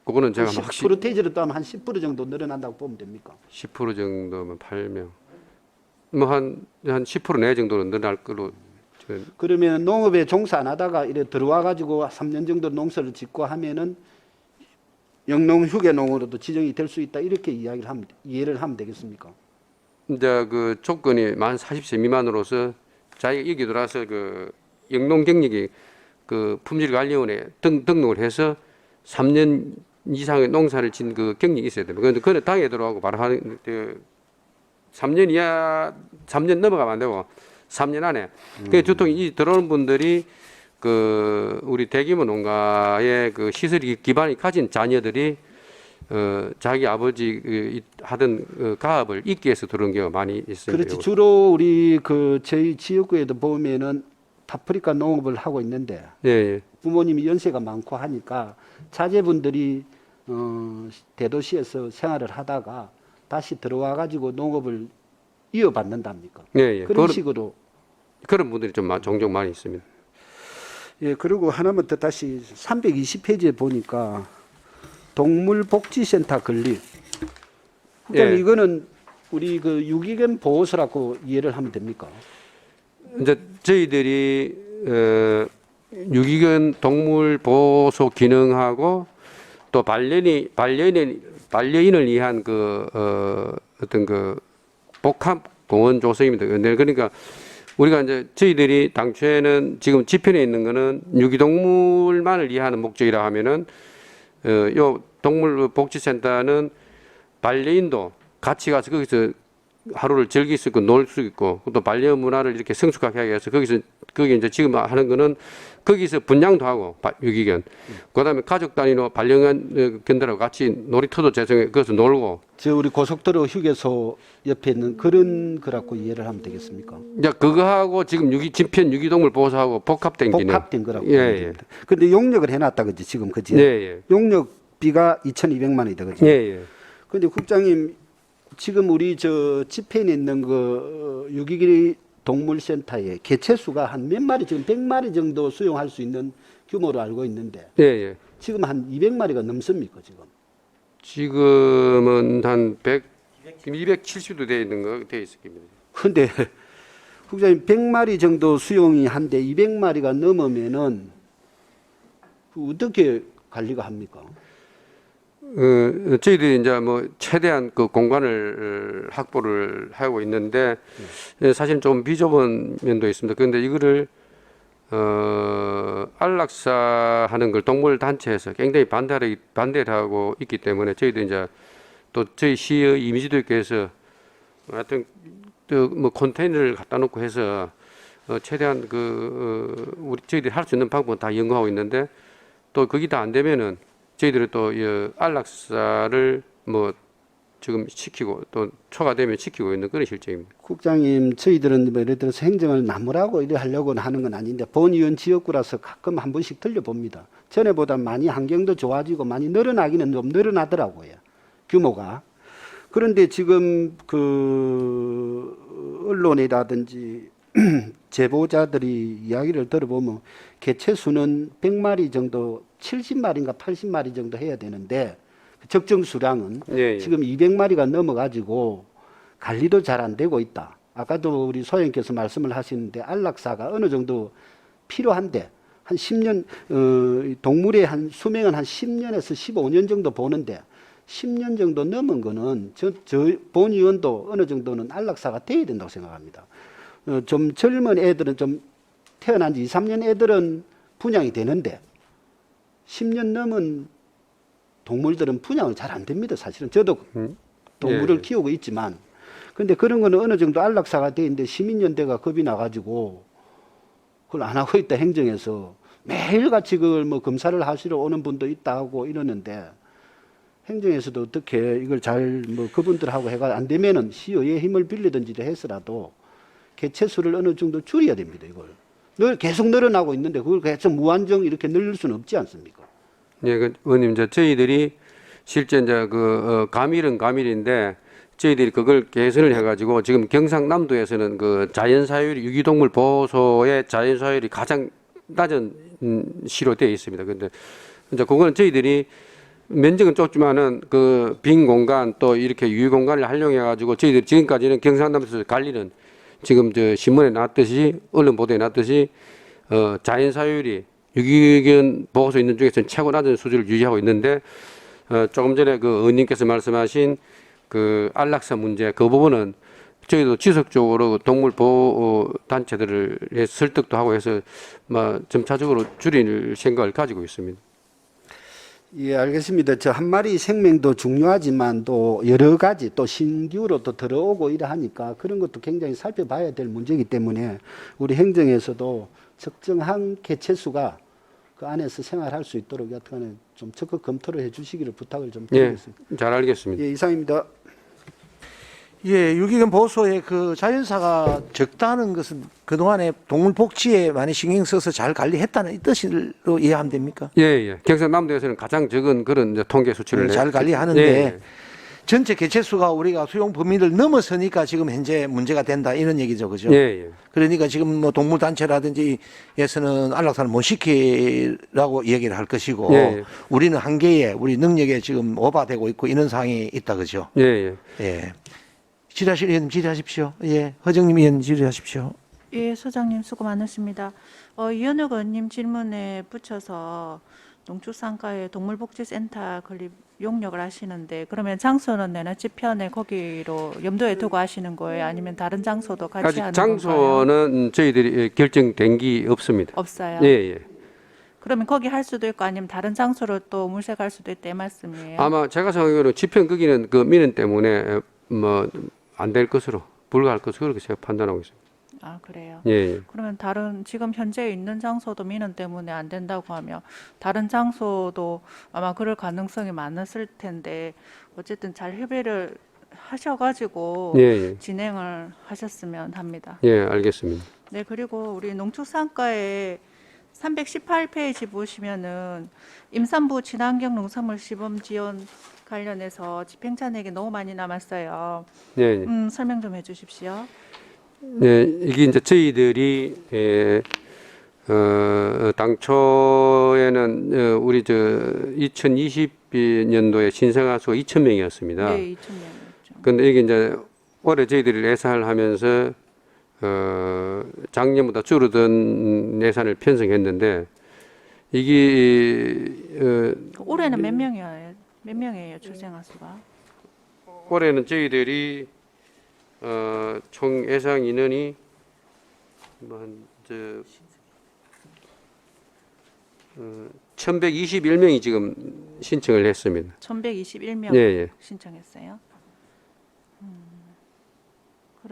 그거는 제가 뭐 확실히 10%테이지로 따면 한 10% 정도 늘어난다고 보면 됩니까? 10% 정도면 8명. 뭐 한 10% 내 정도는 늘어날 걸로 저는 그러면 농업에 종사 안 하다가 이래 들어와 가지고 3년 정도 농사를 짓고 하면은 영농 휴게농으로도 지정이 될 수 있다, 이렇게 이해를 하면 되겠습니까? 이제 그 조건이 만 40세 미만으로서 자기가 여기 들어와서 그 영농 경력이 그 품질관리원에 등록을 해서 3년 이상의 농사를 짓는 그 경력이 있어야 됩니다. 그런데 그는 당에 들어가고 바로 하는 그 3년 이하 3년 넘어가면 안 되고 3년 안에 그 보통 이 들어오는 분들이 그 우리 대규모 농가의 그 시설 기반이 가진 자녀들이 자기 아버지 하던 가업을 잇기 위해서 들어온 경우가 많이 있습니다. 그렇지. 주로 우리 그 저희 지역구에도 보면은 파프리카 농업을 하고 있는데 예, 예. 부모님이 연세가 많고 하니까 자제분들이 대도시에서 생활을 하다가 다시 들어와 가지고 농업을 이어받는답니까? 예, 예. 그런 식으로. 그런 분들이 좀 종종 많이 있습니다. 예, 그리고 하나만 더 다시 320페이지에 보니까 동물복지센터 건립. 그럼 예. 이거는 우리 그 유기견 보호소라고 이해를 하면 됩니까? 이제 저희들이 유기견 동물 보호소 기능하고 또 반려인을 위한 어떤 그 복합 공원 조성입니다. 그러니까 우리가 이제 저희들이 당초에는 지금 지편에 있는 거는 유기동물만을 위한 목적이라 하면은 요 동물복지센터는 반려인도 같이 가서 거기서 하루를 즐길 수 있고 놀 수 있고 또 반려 문화를 이렇게 성숙하게 하기 위해서 거기 이제 지금 하는 거는 거기서 분양도 하고 유기견 그다음에 가족 단위로 반려견들하고 같이 놀이터도 재생해 거기서 놀고 저 우리 고속도로 휴게소 옆에 있는 그런 거라고 이해를 하면 되겠습니까? 이제 그거하고 지금 집행 유기동물 보호소하고 복합된 기능. 복합된 거라고. 예, 예. 근데 용역을 해놨다, 그지 지금, 그지? 예, 예. 용역비가 2,200만 원이다, 그지? 예, 예. 근데 국장님, 지금 우리 저 집회에 있는 그 유기견 동물센터에 개체수가 한 몇 마리, 지금 100마리 정도 수용할 수 있는 규모로 알고 있는데 예, 예. 지금 한 200마리가 넘습니까 지금? 지금은 한 270도 돼 있는 거 돼 있을 겁니다. 근데 국장님 100마리 정도 수용이 한데 200마리가 넘으면은 어떻게 관리가 합니까? 저희들이 이제 뭐 최대한 그 공간을 확보를 하고 있는데 사실 좀 비좁은 면도 있습니다. 그런데 이거를 안락사하는 걸 동물 단체에서 굉장히 반대를 하고 있기 때문에 저희도 이제 또 저희 시의 이미지도 있게 해서 하여튼 뭐 컨테이너를 갖다 놓고 해서 최대한 우리 저희들이 할 수 있는 방법은 다 연구하고 있는데 또 그게 다 안 되면은 저희들은 또 안락사를 뭐 지금 시키고 또 초과되면 시키고 있는 그런 실정입니다. 국장님, 저희들은 뭐 예를 들어서 행정을 나무라고 이래 하려고 하는 건 아닌데 본의원 지역구라서 가끔 한 번씩 들려봅니다. 전에보다 많이 환경도 좋아지고 많이 늘어나기는 좀 늘어나더라고요. 규모가. 그런데 지금 그 언론이라든지 제보자들이 이야기를 들어보면 개체수는 100마리 정도, 70마리인가 80마리 정도 해야 되는데 적정 수량은 예. 지금 200마리가 넘어가지고 관리도 잘 안 되고 있다. 아까도 우리 소장님께서 말씀을 하시는데 안락사가 어느 정도 필요한데 한 10년 동물의 한 수명은 한 10년에서 15년 정도 보는데 10년 정도 넘은 거는 저 본의원도 어느 정도는 안락사가 돼야 된다고 생각합니다. 좀 젊은 애들은 좀 태어난 지 2, 3년 애들은 분양이 되는데 10년 넘은 동물들은 분양을 잘 안 됩니다. 사실은 저도 동물을 예. 키우고 있지만 근데 그런 거는 어느 정도 안락사가 돼 있는데 시민연대가 겁이 나가지고 그걸 안 하고 있다. 행정에서 매일같이 그걸 뭐 검사를 하시러 오는 분도 있다 하고 이러는데 행정에서도 어떻게 이걸 잘 뭐 그분들하고 해가 안 되면은 시의회 힘을 빌리든지 해서라도 개체수를 어느 정도 줄여야 됩니다. 이걸 늘 계속 늘어나고 있는데 그걸 계속 무한정 이렇게 늘릴 수는 없지 않습니까? 예, 의원님, 이제 저희들이 실제 이제 가밀은 가밀인데 저희들이 그걸 개선을 해가지고 지금 경상남도에서는 그 자연사율이 유기동물 보호소의 자연사율이 가장 낮은 시로 되어 있습니다. 근데 이제 그거는 저희들이 면적은 좁지만은 그 빈 공간 또 이렇게 유휴 공간을 활용해가지고 저희들이 지금까지는 경상남도에서 관리는 지금 저 신문에 나왔듯이 언론 보도에 나왔듯이 자연사율이 유기견 보호소 있는 중에서는 최고 낮은 수준을 유지하고 있는데 조금 전에 그 의원님께서 말씀하신 그 안락사 문제 그 부분은 저희도 지속적으로 동물 보호 단체들을 설득도 하고 해서 뭐 점차적으로 줄일 생각을 가지고 있습니다. 예, 알겠습니다. 저 한 마리 생명도 중요하지만 또 여러 가지 또 신규로 또 들어오고 이래 하니까 그런 것도 굉장히 살펴봐야 될 문제이기 때문에 우리 행정에서도 적정한 개체수가 그 안에서 생활할 수 있도록 여튼간에 좀 적극 검토를 해 주시기를 부탁을 좀 예, 드리겠습니다. 잘 알겠습니다. 예, 이상입니다. 예, 유기견 보호소의 그 자연사가 적다는 것은 그동안에 동물 복지에 많이 신경 써서 잘 관리했다는 이 뜻으로 이해하면 됩니까? 예, 예. 경상남도에서는 가장 적은 그런 이제 통계 수치를 잘 관리하는데 예, 예. 전체 개체수가 우리가 수용 범위를 넘어서니까 지금 현재 문제가 된다 이런 얘기죠, 그죠? 예, 예. 그러니까 지금 뭐 동물 단체라든지에서는 안락사를 못 시키라고 얘기를 할 것이고 예, 예. 우리는 한계에 우리 능력에 지금 오버되고 있고 이런 상황이 있다, 그죠? 예, 예. 예. 질의하실 의원님 질의하십시오. 예, 허정님 의원 질의하십시오. 예, 소장님 수고 많으십니다. 이현욱 의원님 질문에 붙여서 농축산가의 동물복지센터 건립 용역을 하시는데 그러면 장소는 내나집 편에 거기로 염두에 두고 하시는 거예요? 아니면 다른 장소도 같이 아직 하는 건가요? 장소는 저희들이 결정된 게 없습니다. 없어요. 예, 예. 그러면 거기 할 수도 있고 아니면 다른 장소로 또 물색할 수도 있다 이 말씀이에요? 아마 제가 생각하기로는 지편 거기는 그 민원 때문에 뭐 안 될 것으로 불가할 것으로 그렇게 제가 판단하고 있습니다. 아, 그래요. 예, 예. 그러면 다른 지금 현재 있는 장소도 민원 때문에 안 된다고 하면 다른 장소도 아마 그럴 가능성이 많았을 텐데 어쨌든 잘 협의를 하셔가지고 예, 예. 진행을 하셨으면 합니다. 예, 알겠습니다. 네, 그리고 우리 농축산과에 318페이지 보시면은 임산부 친환경 농산물 시범 지원 관련해서 집행차 내기 너무 많이 남았어요. 예, 예. 설명 좀 해주십시오. 네, 이게 이제 저희들이 당초에는 우리 2020년도에 신생아 수가 2,000명이었습니다. 네, 2,000명이었죠. 근데 이게 이제 올해 저희들이 예산을 하면서 작년보다 줄어든 예산을 편성했는데 이게 올해는 몇 명이에요? 몇 명이에요, 출생아 수가? 올해는 저희들이 총 예상 인원이 한 1,121명이 지금 신청을 했습니다. 1,121명 예, 예. 신청했어요.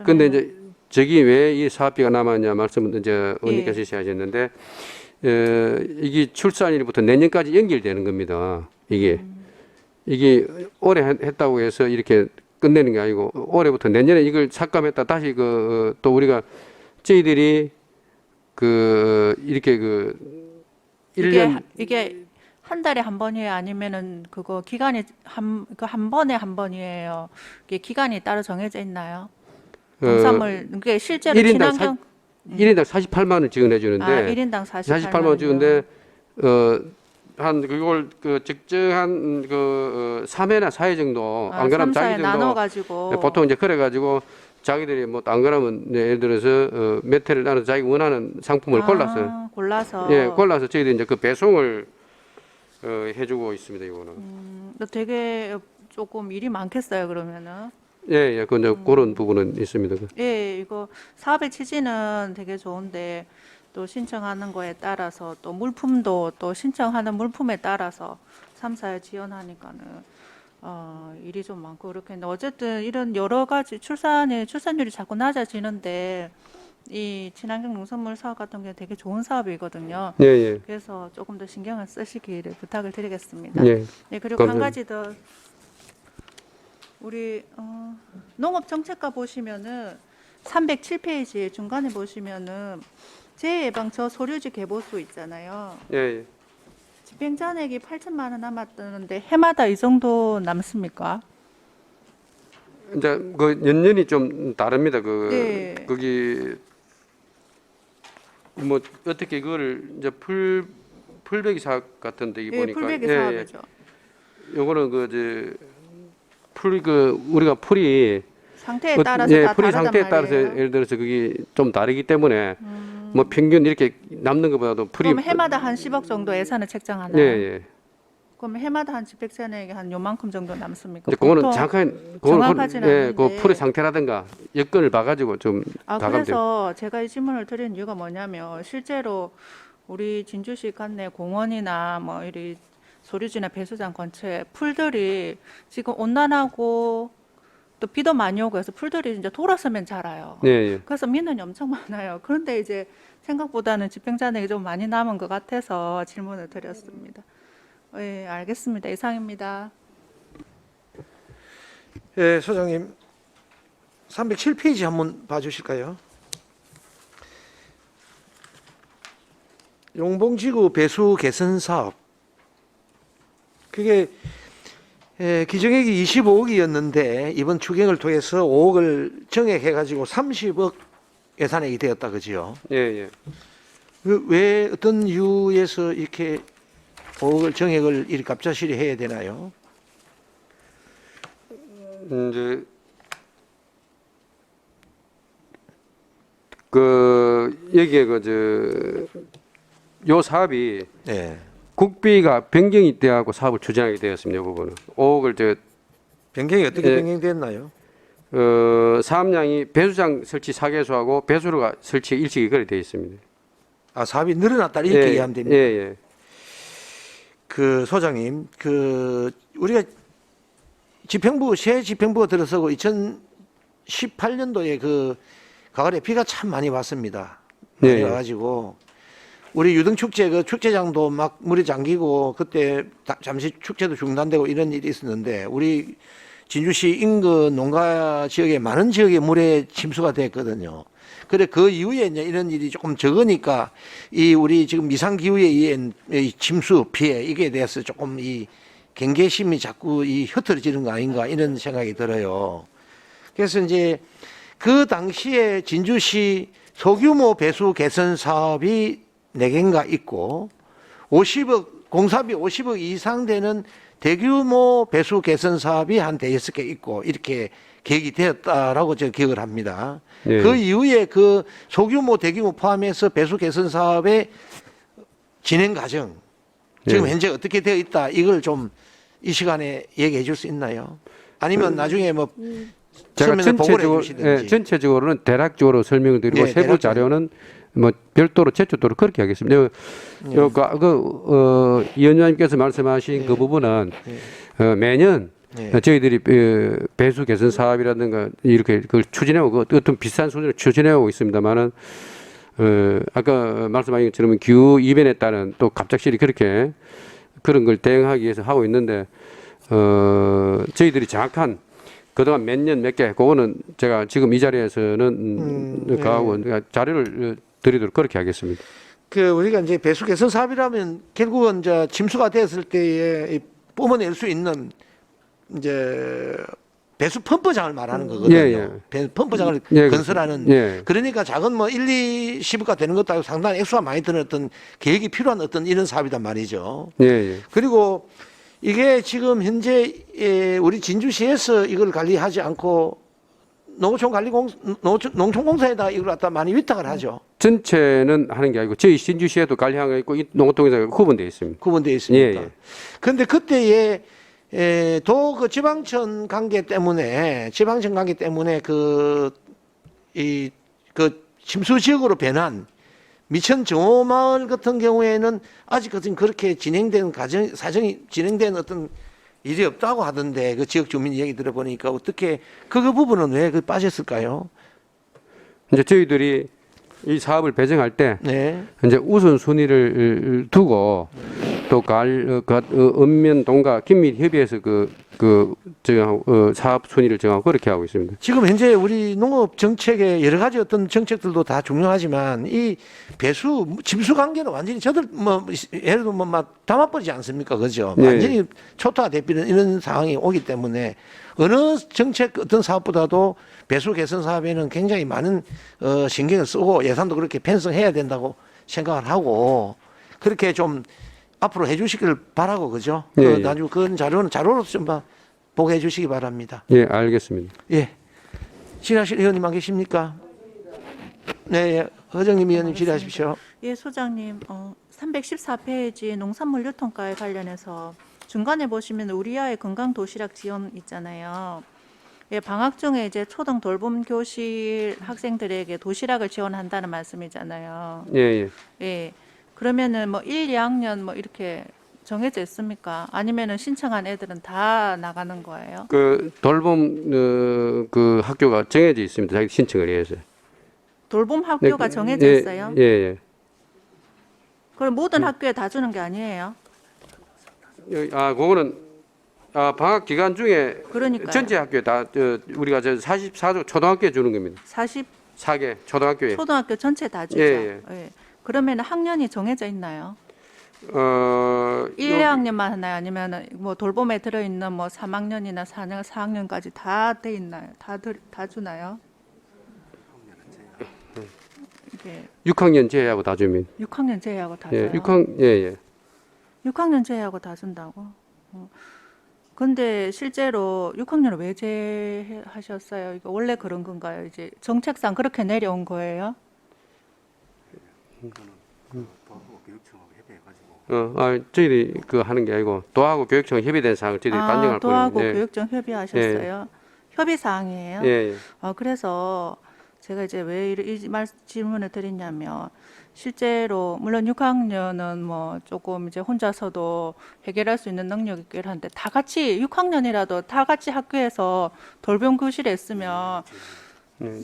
근데 이제 저기 왜 이 사업비가 남았냐 말씀은 이제 예. 의원님께서 하셨는데 이게 출산일부터 내년까지 연결되는 겁니다. 이게 올해 했다고 해서 이렇게 끝내는 게 아니고 올해부터 내년에 이걸 삭감했다 다시 또 우리가 저희들이 이렇게 1년 이게 한 달에 한 번이에요? 아니면은 그거 기간이 한 번에 한 번이에요? 이게 기간이 따로 정해져 있나요? 농산물 그게 실제로 1인당 친환경 1인당 48만 원 지원해 주는데 1인당 48만 원 주는데 한 그걸 적정한 3회나 4회 정도 안 그러면 자기 정도 나눠 가지고 보통 이제 그래 가지고 자기들이 뭐 안 그러면 예를 들어서 몇 회를 나눠서 자기 원하는 상품을 골라서 골라서 저희들이 이제 그 배송을 해주고 있습니다. 이거는 되게 조금 일이 많겠어요, 그러면은. 예, 그런 부분은 있습니다. 예, 이거 사업의 취지는 되게 좋은데 또 신청하는 거에 따라서 또 물품도 또 신청하는 물품에 따라서 3사에 지원하니까는 일이 좀 많고 그렇겠는데 어쨌든 이런 여러 가지 출산율이 자꾸 낮아지는데 이 친환경 농산물 사업 같은 게 되게 좋은 사업이거든요. 예, 예. 그래서 조금 더 신경을 쓰시기를 부탁을 드리겠습니다. 예. 네, 그리고 한 감사합니다. 가지 더 우리 농업 정책과 보시면은 307페이지 중간에 보시면은 재해방 저소류지 개보수 있잖아요. 예, 예. 집행 잔액이 8천만 원 남았다는데 해마다 이 정도 남습니까? 이제 연년이 좀 다릅니다. 네. 거기 뭐 어떻게 그거를 이제 풀베기 사업 같은데 이 예, 보니까 풀베기 사업이죠. 요거는 우리가 풀이 상태에 따라서 다 풀이 다르단 상태에 따라서 말이에요. 예를 들어서 그게 좀 다르기 때문에 뭐 평균 이렇게 남는 것보다도 풀이 그럼 해마다 한 10억 정도 예산을 책정하나요? 예, 예. 그럼 해마다 한 집행 잔액이 한 요만큼 정도 남습니까? 이제 그거는 보통 그 정확하지는 않은데. 풀의 상태라든가 여건을 봐가지고 좀 나가면 돼요. 그래서 제가 이 질문을 드린 이유가 뭐냐면 실제로 우리 진주시 관내 공원이나 뭐 이리 소류지나 배수장 근처에 풀들이 지금 온난하고 또 비도 많이 오고 해서 풀들이 이제 돌아서면 자라요. 예, 예. 그래서 민원이 엄청 많아요. 그런데 이제 생각보다는 집행 잔액이 좀 많이 남은 것 같아서 질문을 드렸습니다. 예, 알겠습니다. 이상입니다. 예, 소장님 307페이지 한번 봐주실까요? 용봉지구 배수 개선 사업 그게 기정액이 25억이었는데 이번 추경을 통해서 5억을 정액해가지고 30억 예산액이 되었다 그지요? 예, 예. 왜 어떤 이유에서 이렇게 5억을 정액을 이렇게 갑작스레 해야 되나요? 이제 여기에 요 사업이 네. 국비가 변경이 되하고 사업을 추진하게 되었습니다. 이 부분은 5억을 변경이 어떻게 예. 변경됐나요? 사업량이 배수장 설치 4개소하고 배수로가 설치 일식이 그래 되어 있습니다. 아, 사업이 늘어났다 이렇게 이해하면 됩니다. 예, 예. 그 소장님, 우리가 새 집행부가 들어서고 2018년도에 가을에 비가 참 많이 왔습니다. 많이 네. 와가지고 우리 유등축제 축제장도 막 물이 잠기고 그때 잠시 축제도 중단되고 이런 일이 있었는데 우리 진주시 인근 농가 지역에 많은 지역에 물에 침수가 됐거든요. 그래 그 이후에 이제 이런 일이 조금 적으니까 우리 지금 이상 기후에 의한 이 침수 피해 이게 대해서 조금 이 경계심이 자꾸 흩어지는 거 아닌가 이런 생각이 들어요. 그래서 이제 그 당시에 진주시 소규모 배수 개선 사업이 4개인가 있고 50억 공사비 50억 이상 되는 대규모 배수 개선 사업이 한 5개 있고 이렇게 계획이 되었다라고 제가 기억을 합니다. 예. 그 이후에 그 소규모 대규모 포함해서 배수 개선 사업의 진행 과정 지금 예. 현재 어떻게 되어 있다 이걸 좀 이 시간에 얘기해 줄 수 있나요? 아니면 나중에 뭐 제가 서면에 보고를 전체적으로, 해주시든지. 전체적으로 대략적으로 설명을 드리고 네, 세부 대략적으로. 자료는 뭐 별도로 제출도록 그렇게 하겠습니다. 이 의원님께서 말씀하신 그 부분은 매년 네. 저희들이 배수 개선 사업이라든가 이렇게 그걸 추진해오고 어떤 비슷한 수준으로 추진해오고 있습니다만은 아까 말씀하신 것처럼 기후 이변에 따른 또 갑작스레 그렇게 그런 걸 대응하기 위해서 하고 있는데 저희들이 정확한 그동안 몇 년 몇 개 그거는 제가 지금 이 자리에서는 그하고 자료를 드리도록 그렇게 하겠습니다. 그 우리가 이제 배수 개선 사업이라면 결국은 이제 침수가 됐을 때에 이 뿜어낼 수 있는 이제 배수 펌프장을 말하는 거거든요. 예. 펌프장을 예, 건설하는. 예. 그러니까 작은 뭐 1, 2, 10억가 되는 것도 아니고 상당히 액수가 많이 드는 어떤 계획이 필요한 어떤 이런 사업이단 말이죠. 예. 그리고 이게 지금 현재 우리 진주시에서 이걸 관리하지 않고 농촌공사에다 이걸 갖다 많이 위탁을 하죠. 전체는 하는 게 아니고 저희 신주시에도 관리하는 게 있고 이 농어통에서 구분되어 있습니다. 구분되어 있습니다. 예. 그런데 그때에 도 그 지방청 관계 때문에 그 침수 지역으로 변한 미천 정오마을 같은 경우에는 아직까지는 그렇게 진행된 사정이 진행된 어떤 일이 없다고 하던데 그 지역 주민 얘기 들어보니까 어떻게 그 부분은 왜 빠졌을까요? 이제 저희들이 이 사업을 배정할 때 네. 이제 우선 순위를 두고 또 읍면동과 긴밀 협의해서 사업 순위를 정하고 그렇게 하고 있습니다. 지금 현재 우리 농업 정책의 여러 가지 어떤 정책들도 다 중요하지만 이 배수 침수 관계는 완전히 저들 뭐 예를 들면 막 담아버리지 않습니까, 그죠? 네. 완전히 초토화되는 이런 상황이 오기 때문에 어느 정책 어떤 사업보다도 배수 개선 사업에는 굉장히 많은 신경을 쓰고 예산도 그렇게 편성해야 된다고 생각을 하고 그렇게 좀 앞으로 해주시길 바라고 그죠? 예, 예. 나중에 그런 자료로 좀 보고해 주시기 바랍니다. 예, 알겠습니다. 예. 질의하실 의원님 안 계십니까? 네, 예. 허정님 의원님 질의하십시오. 예, 소장님, 314페이지 농산물 유통가에 관련해서 중간에 보시면 우리아의 건강 도시락 지원 있잖아요. 예, 방학 중에 이제 초등 돌봄 교실 학생들에게 도시락을 지원한다는 말씀이잖아요. 예. 예. 그러면은 뭐 1, 2학년 뭐 이렇게 정해져 있습니까? 아니면은 신청한 애들은 다 나가는 거예요? 그 돌봄 그 학교가 정해져 있습니다. 자기 신청을 해서. 돌봄 학교가 정해져 예, 있어요? 예. 그럼 모든 학교에 다 주는 게 아니에요? 그거는 방학 기간 중에 그러니까요. 전체 학교에 다 우리가 44조 초등학교에 주는 겁니다. 4개 초등학교에. 초등학교 전체 다 주죠. 예. 그러면 학년이 정해져 있나요? 1, 2학년만 하나요? 아니면 뭐 돌봄에 들어있는 뭐 3학년이나 4학년까지 다 돼 있나요? 다 주나요? 이게 6학년 제외하고 다 줍니다. 6학년 제외하고 다 예, 줘요? 6학년 제외하고 다 준다고? 근데 실제로 6학년을 왜 제외하셨어요? 이거 원래 그런 건가요? 이제 정책상 그렇게 내려온 거예요? 저희들이 하는 게 아니고 도하고 교육청 협의된 사항을 저희들이 반영할 도하고 거예요. 교육청 협의하셨어요? 협의 사항이에요? 예. 그래서 제가 이제 왜 이 질문을 드리냐면 실제로 물론 6학년은 뭐 조금 이제 혼자서도 해결할 수 있는 능력이 있긴 한데 다 같이 6학년이라도 다 같이 학교에서 돌봄 교실에 있으면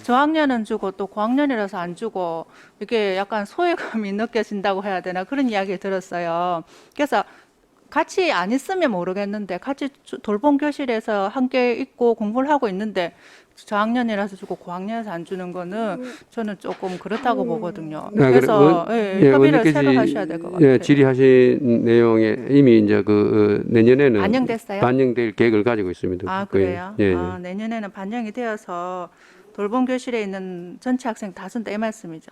저학년은 주고 또 고학년이라서 안 주고 이게 약간 소외감이 느껴진다고 해야 되나 그런 이야기 들었어요. 그래서 같이 안 있으면 모르겠는데 같이 돌봄 교실에서 함께 있고 공부를 하고 있는데 저학년이라서 주고 고학년에서 안 주는 거는 저는 조금 그렇다고 보거든요. 그래서 협의를 새로 하셔야 될 것 같아요. 예, 질의하신 내용에 이미 이제 내년에는 반영됐어요? 반영될 계획을 가지고 있습니다. 그래요? 예. 내년에는 반영이 되어서 돌봄 교실에 있는 전체 학생 다 쓴다 이 말씀이죠.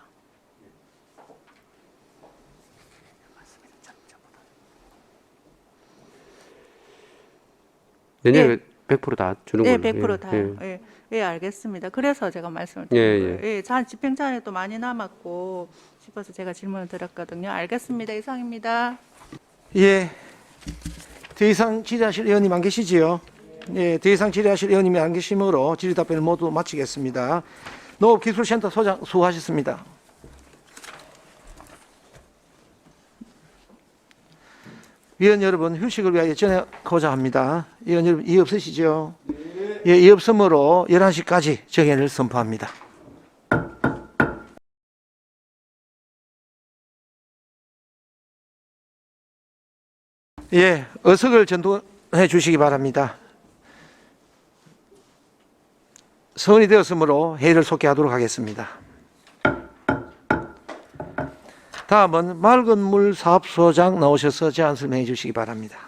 내년에 100%다 주는 네, 걸로. 100% 다요. 예. 예, 예, 알겠습니다. 그래서 제가 말씀을 예, 드린 거예요. 예, 집행차원이 또 많이 남았고 싶어서 제가 질문을 드렸거든요. 알겠습니다. 이상입니다. 예. 더 이상 질의하실 의원님 안 계시지요? 예, 더 이상 질의하실 의원님이 안 계시므로 질의 답변을 모두 마치겠습니다. 농업기술센터 소장 수고하셨습니다. 위원 여러분, 휴식을 위하여 전하고자 합니다. 위원 여러분, 이의 없으시죠? 예, 이의 없으므로 11시까지 정회를 선포합니다. 예, 어석을 전도해 주시기 바랍니다. 서원이 되었으므로 회의를 속개하도록 하겠습니다. 다음은 맑은 물 사업소장 나오셔서 제안 설명해 주시기 바랍니다.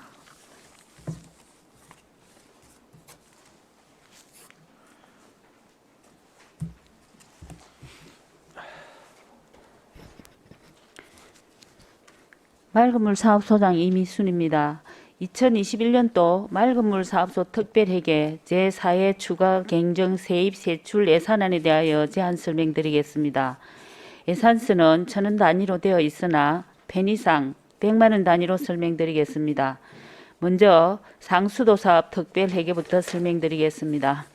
맑은물 사업소장 이미순입니다. 2021년도 맑은물 사업소 특별회계 제4회 추가 경정 세입 세출 예산안에 대하여 제안 설명드리겠습니다. 예산수는 1,000원 단위로 되어 있으나 편의상 100만 원 단위로 설명드리겠습니다. 먼저 상수도 사업 특별회계부터 설명드리겠습니다.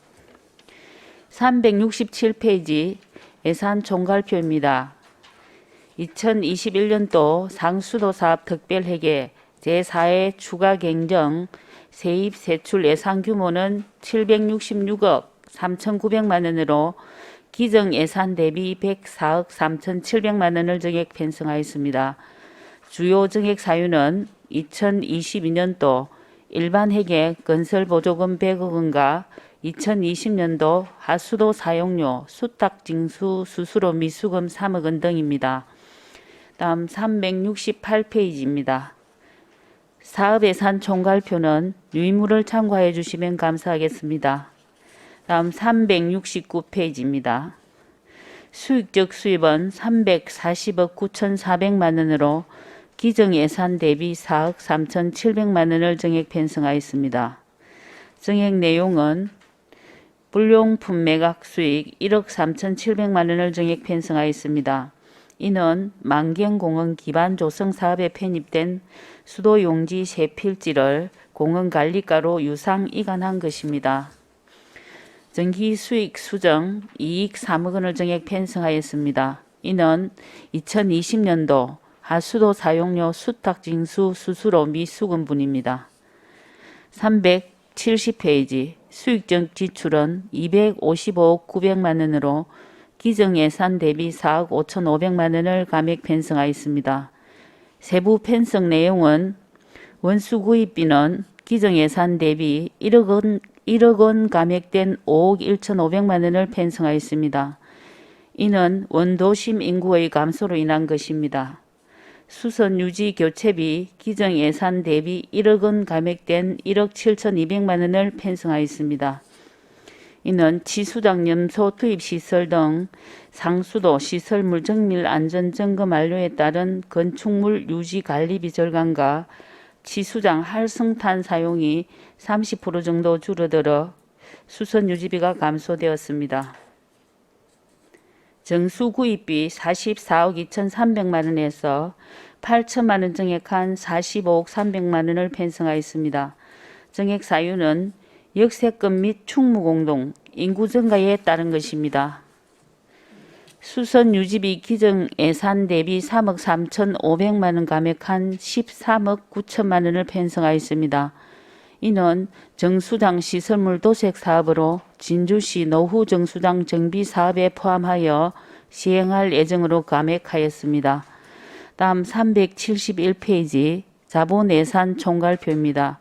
367페이지 예산 총괄표입니다. 2021년도 상수도 사업 특별회계 제4회 추가 경정 세입 세출 예산 규모는 766억 3,900만 원으로 기정 예산 대비 104억 3,700만 원을 정액 편성하였습니다. 주요 정액 사유는 2022년도 일반 회계 건설보조금 100억 원과 2020년도 하수도 사용료 수탁 징수 수수료 미수금 3억 원 등입니다. 다음 368페이지입니다. 사업예산 총괄표는 유의물을 참고해 주시면 감사하겠습니다. 다음 369페이지입니다. 수익적 수입은 340억 9,400만 원으로 기정 예산 대비 4억 3,700만 원을 정액 편성하였습니다. 정액 내용은 불용품 매각 수익 1억 3,700만 원을 정액 편성하였습니다. 이는 만경공원 기반 조성 사업에 편입된 수도 용지 세 필지를 공원 관리가로 유상 이관한 것입니다. 정기 수익 수정 이익 3억 원을 정액 편성하였습니다. 이는 2020년도 하수도 사용료 수탁 징수 수수료 미수금분입니다. 370페이지 수익적 지출은 255억 900만 원으로 기정 예산 대비 4억 5,500만 원을 감액 편성하였습니다. 세부 편성 내용은 원수 구입비는 기정 예산 대비 1억 원 감액된 5억 1,500만 원을 편성하였습니다. 이는 원도심 인구의 감소로 인한 것입니다. 수선 유지 교체비 기정 예산 대비 1억 원 감액된 1억 7,200만 원을 편성하였습니다. 이는 지수장 염소 투입 시설 등 상수도 시설물 정밀 안전 점검 완료에 따른 건축물 유지 관리비 절감과 지수장 활성탄 사용이 30% 정도 줄어들어 수선 유지비가 감소되었습니다. 정수 구입비 44억 2,300만 원에서 8천만 원 정액한 45억 300만 원을 편성하였습니다. 정액 사유는 역세권 및 충무공동, 인구 증가에 따른 것입니다. 수선 유지비 기정 예산 대비 3억 3,500만 원 감액한 13억 9천만 원을 편성하였습니다. 이는 정수장 시설물 도색 사업으로 진주시 노후 정수장 정비 사업에 포함하여 시행할 예정으로 감액하였습니다. 다음 371페이지 자본 예산 총괄표입니다.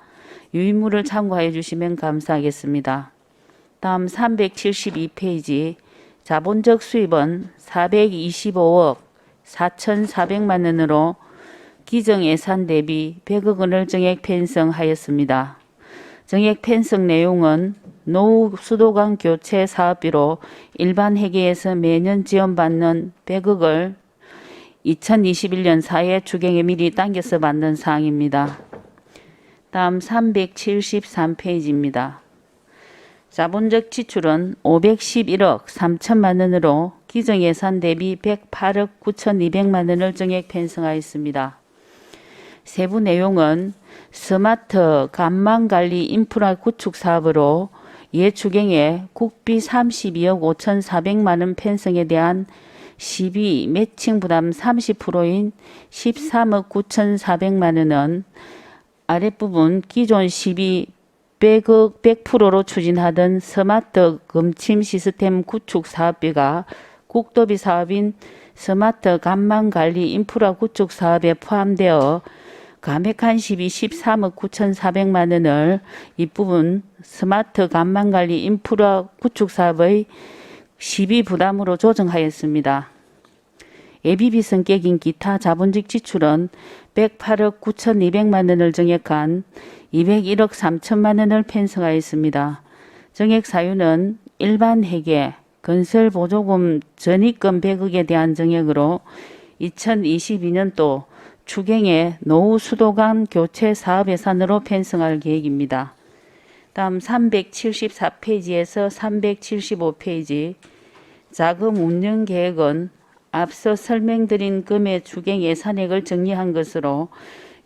유의물을 참고해 주시면 감사하겠습니다. 다음 372페이지 자본적 수입은 425억 4,400만 원으로 기정 예산 대비 100억 원을 정액 편성하였습니다. 정액 편성 내용은 노후 수도관 교체 사업비로 일반 회계에서 매년 지원받는 100억을 2021년 사회 추경에 미리 당겨서 만든 사항입니다. 다음 373페이지입니다. 자본적 지출은 511억 3천만 원으로 기정예산 대비 108억 9,200만 원을 정액 편성하였습니다. 세부 내용은 스마트 간망관리 인프라 구축 사업으로 예추경에 국비 32억 5,400만 원 편성에 대한 시비 매칭 부담 30%인 13억 9,400만 원은 아랫부분 기존 시비 100%로 추진하던 스마트 검침 시스템 구축 사업비가 국도비 사업인 스마트 간망관리 인프라 구축 사업에 포함되어 감액한 시비 13억 9,400만 원을 윗부분 스마트 간망관리 인프라 구축 사업의 시비 부담으로 조정하였습니다. 예비비 성격인 기타 자본적 지출은 108억 9,200만 원을 정액한 201억 3천만 원을 편성하였습니다. 정액 사유는 일반 회계, 건설보조금 전입금 100억에 대한 정액으로 2022년도 추경의 노후 수도관 교체 사업 예산으로 편성할 계획입니다. 다음 374페이지에서 375페이지 자금 운영 계획은 앞서 설명드린 금의 추경 예산액을 정리한 것으로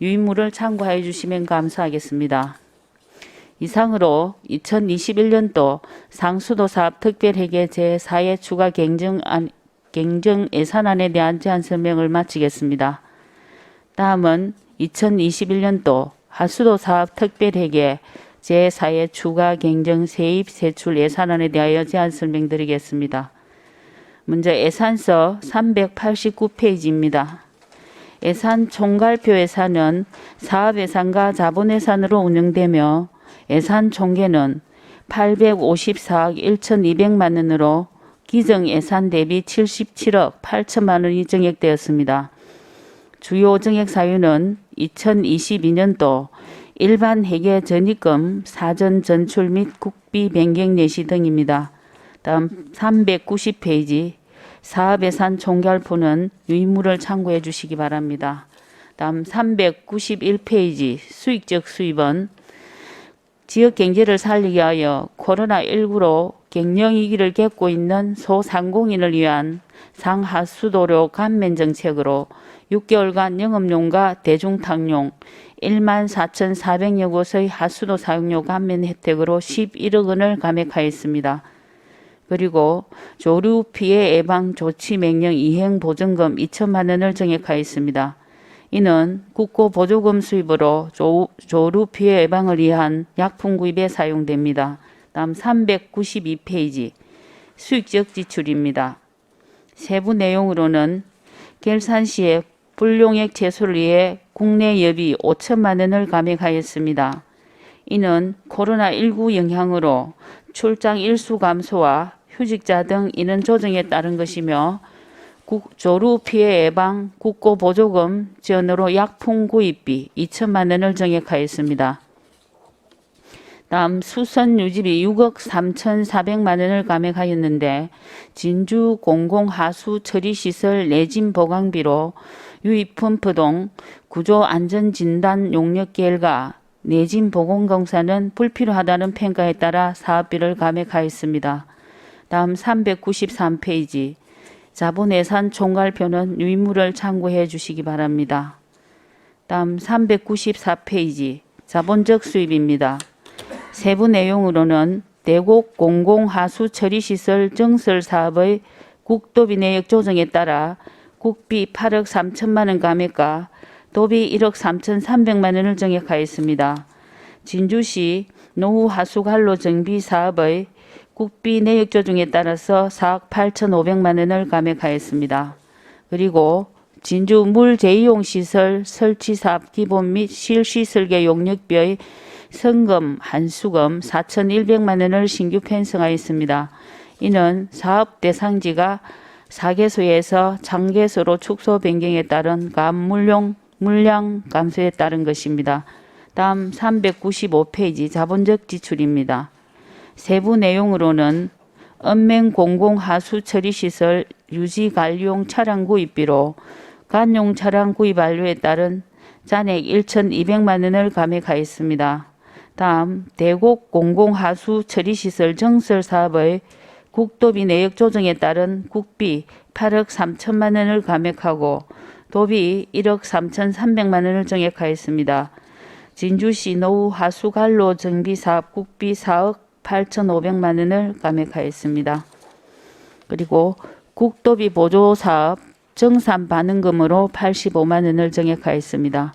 유인물을 참고해 주시면 감사하겠습니다. 이상으로 2021년도 상수도 사업 특별회계 제4회 추가 경정 예산안에 대한 제안 설명을 마치겠습니다. 다음은 2021년도 하수도 사업 특별회계 제4회 추가 경정 세입 세출 예산안에 대하여 제안 설명드리겠습니다. 먼저 예산서 389페이지입니다. 예산 총괄표 예산은 사업예산과 자본예산으로 운영되며 예산 총계는 854억 1,200만 원으로 기정예산 대비 77억 8천만 원이 정액되었습니다. 주요 정액 사유는 2022년도 일반 회계 전입금 사전 전출 및 국비 변경 내시 등입니다. 다음 390페이지 사업예산 총괄표는 유인물을 참고해 주시기 바랍니다. 다음 391페이지 수익적 수입은 지역경제를 살리기 위하여 코로나19로 갱년위기를 겪고 있는 소상공인을 위한 상하수도료 감면 정책으로 6개월간 영업용과 대중탕용 14,400여 곳의 하수도 사용료 감면 혜택으로 11억 원을 감액하였습니다. 그리고 조류 피해 예방 조치 명령 이행 보증금 2천만 원을 정액하였습니다. 이는 국고 보조금 수입으로 조류 피해 예방을 위한 약품 구입에 사용됩니다. 다음 392페이지 수익적 지출입니다. 세부 내용으로는 결산 시에 불용액 제소를 위해 국내 여비 5천만 원을 감액하였습니다. 이는 코로나19 영향으로 출장 일수 감소와 휴직자 등 인원 조정에 따른 것이며 조류 피해 예방 국고 보조금 지원으로 약품 구입비 2천만 원을 정액하였습니다. 다음 수선 유지비 6억 3,400만 원을 감액하였는데 진주 공공하수 처리시설 내진 보강비로 유입펌프동 구조안전진단 용역 계열과 내진 보건공사는 불필요하다는 평가에 따라 사업비를 감액하였습니다. 다음 393페이지 자본예산 총괄표는 유인물을 참고해 주시기 바랍니다. 다음 394페이지 자본적 수입입니다. 세부 내용으로는 대곡 공공하수 처리시설 증설 사업의 국도비 내역 조정에 따라 국비 8억 3천만 원 감액과 도비 1억 3,300만 원을 정액하였습니다. 진주시 노후 하수관로 정비 사업의 국비 내역 조정에 따라서 4억 8,500만 원을 감액하였습니다. 그리고 진주 물 재이용 시설 설치 사업 기본 및 실시 설계 용역비의 성금 한수금 4,100만 원을 신규 편성하였습니다. 이는 사업 대상지가 4개소에서 장개소로 축소 변경에 따른 물량 감소에 따른 것입니다. 다음 395페이지 자본적 지출입니다. 세부 내용으로는 읍면 공공하수 처리시설 유지 관리용 차량 구입비로 관용 차량 구입 완료에 따른 잔액 1,200만 원을 감액하였습니다. 다음 대곡 공공하수 처리시설 정설 사업의 국도비 내역 조정에 따른 국비 8억 3천만 원을 감액하고 도비 1억 3,300만 원을 정액하였습니다. 진주시 노후 하수 관로 정비 사업 국비 4억 8,500만 원을 감액하였습니다. 그리고 국도비 보조 사업 정산 반응금으로 85만 원을 정액하였습니다.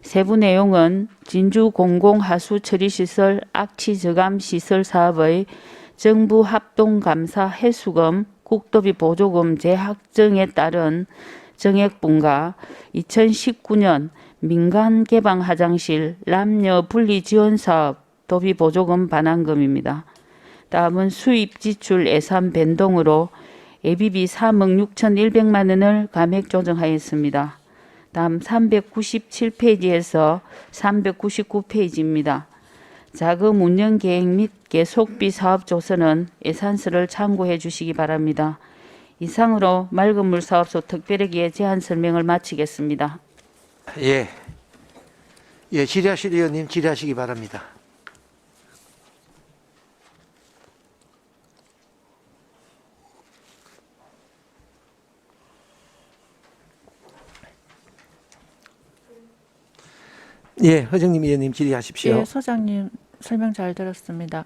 세부 내용은 진주 공공하수 처리시설 악취 저감 시설 사업의 정부 합동감사 해수금 국도비 보조금 재확정에 따른 정액분과 2019년 민간 개방 화장실 남녀 분리 지원 사업 도비 보조금 반환금입니다. 다음은 수입 지출 예산 변동으로 예비비 3억 6,100만 원을 감액 조정하였습니다. 다음 397페이지에서 399페이지입니다. 자금 운영 계획 및 계속비 사업 조서는 예산서를 참고해 주시기 바랍니다. 이상으로 맑은물 사업소 특별회기의 제안 설명을 마치겠습니다. 예. 예, 질의하실 의원님 질의하시기 바랍니다. 예, 허정님 의원님 질의하십시오. 예, 소장님 설명 잘 들었습니다.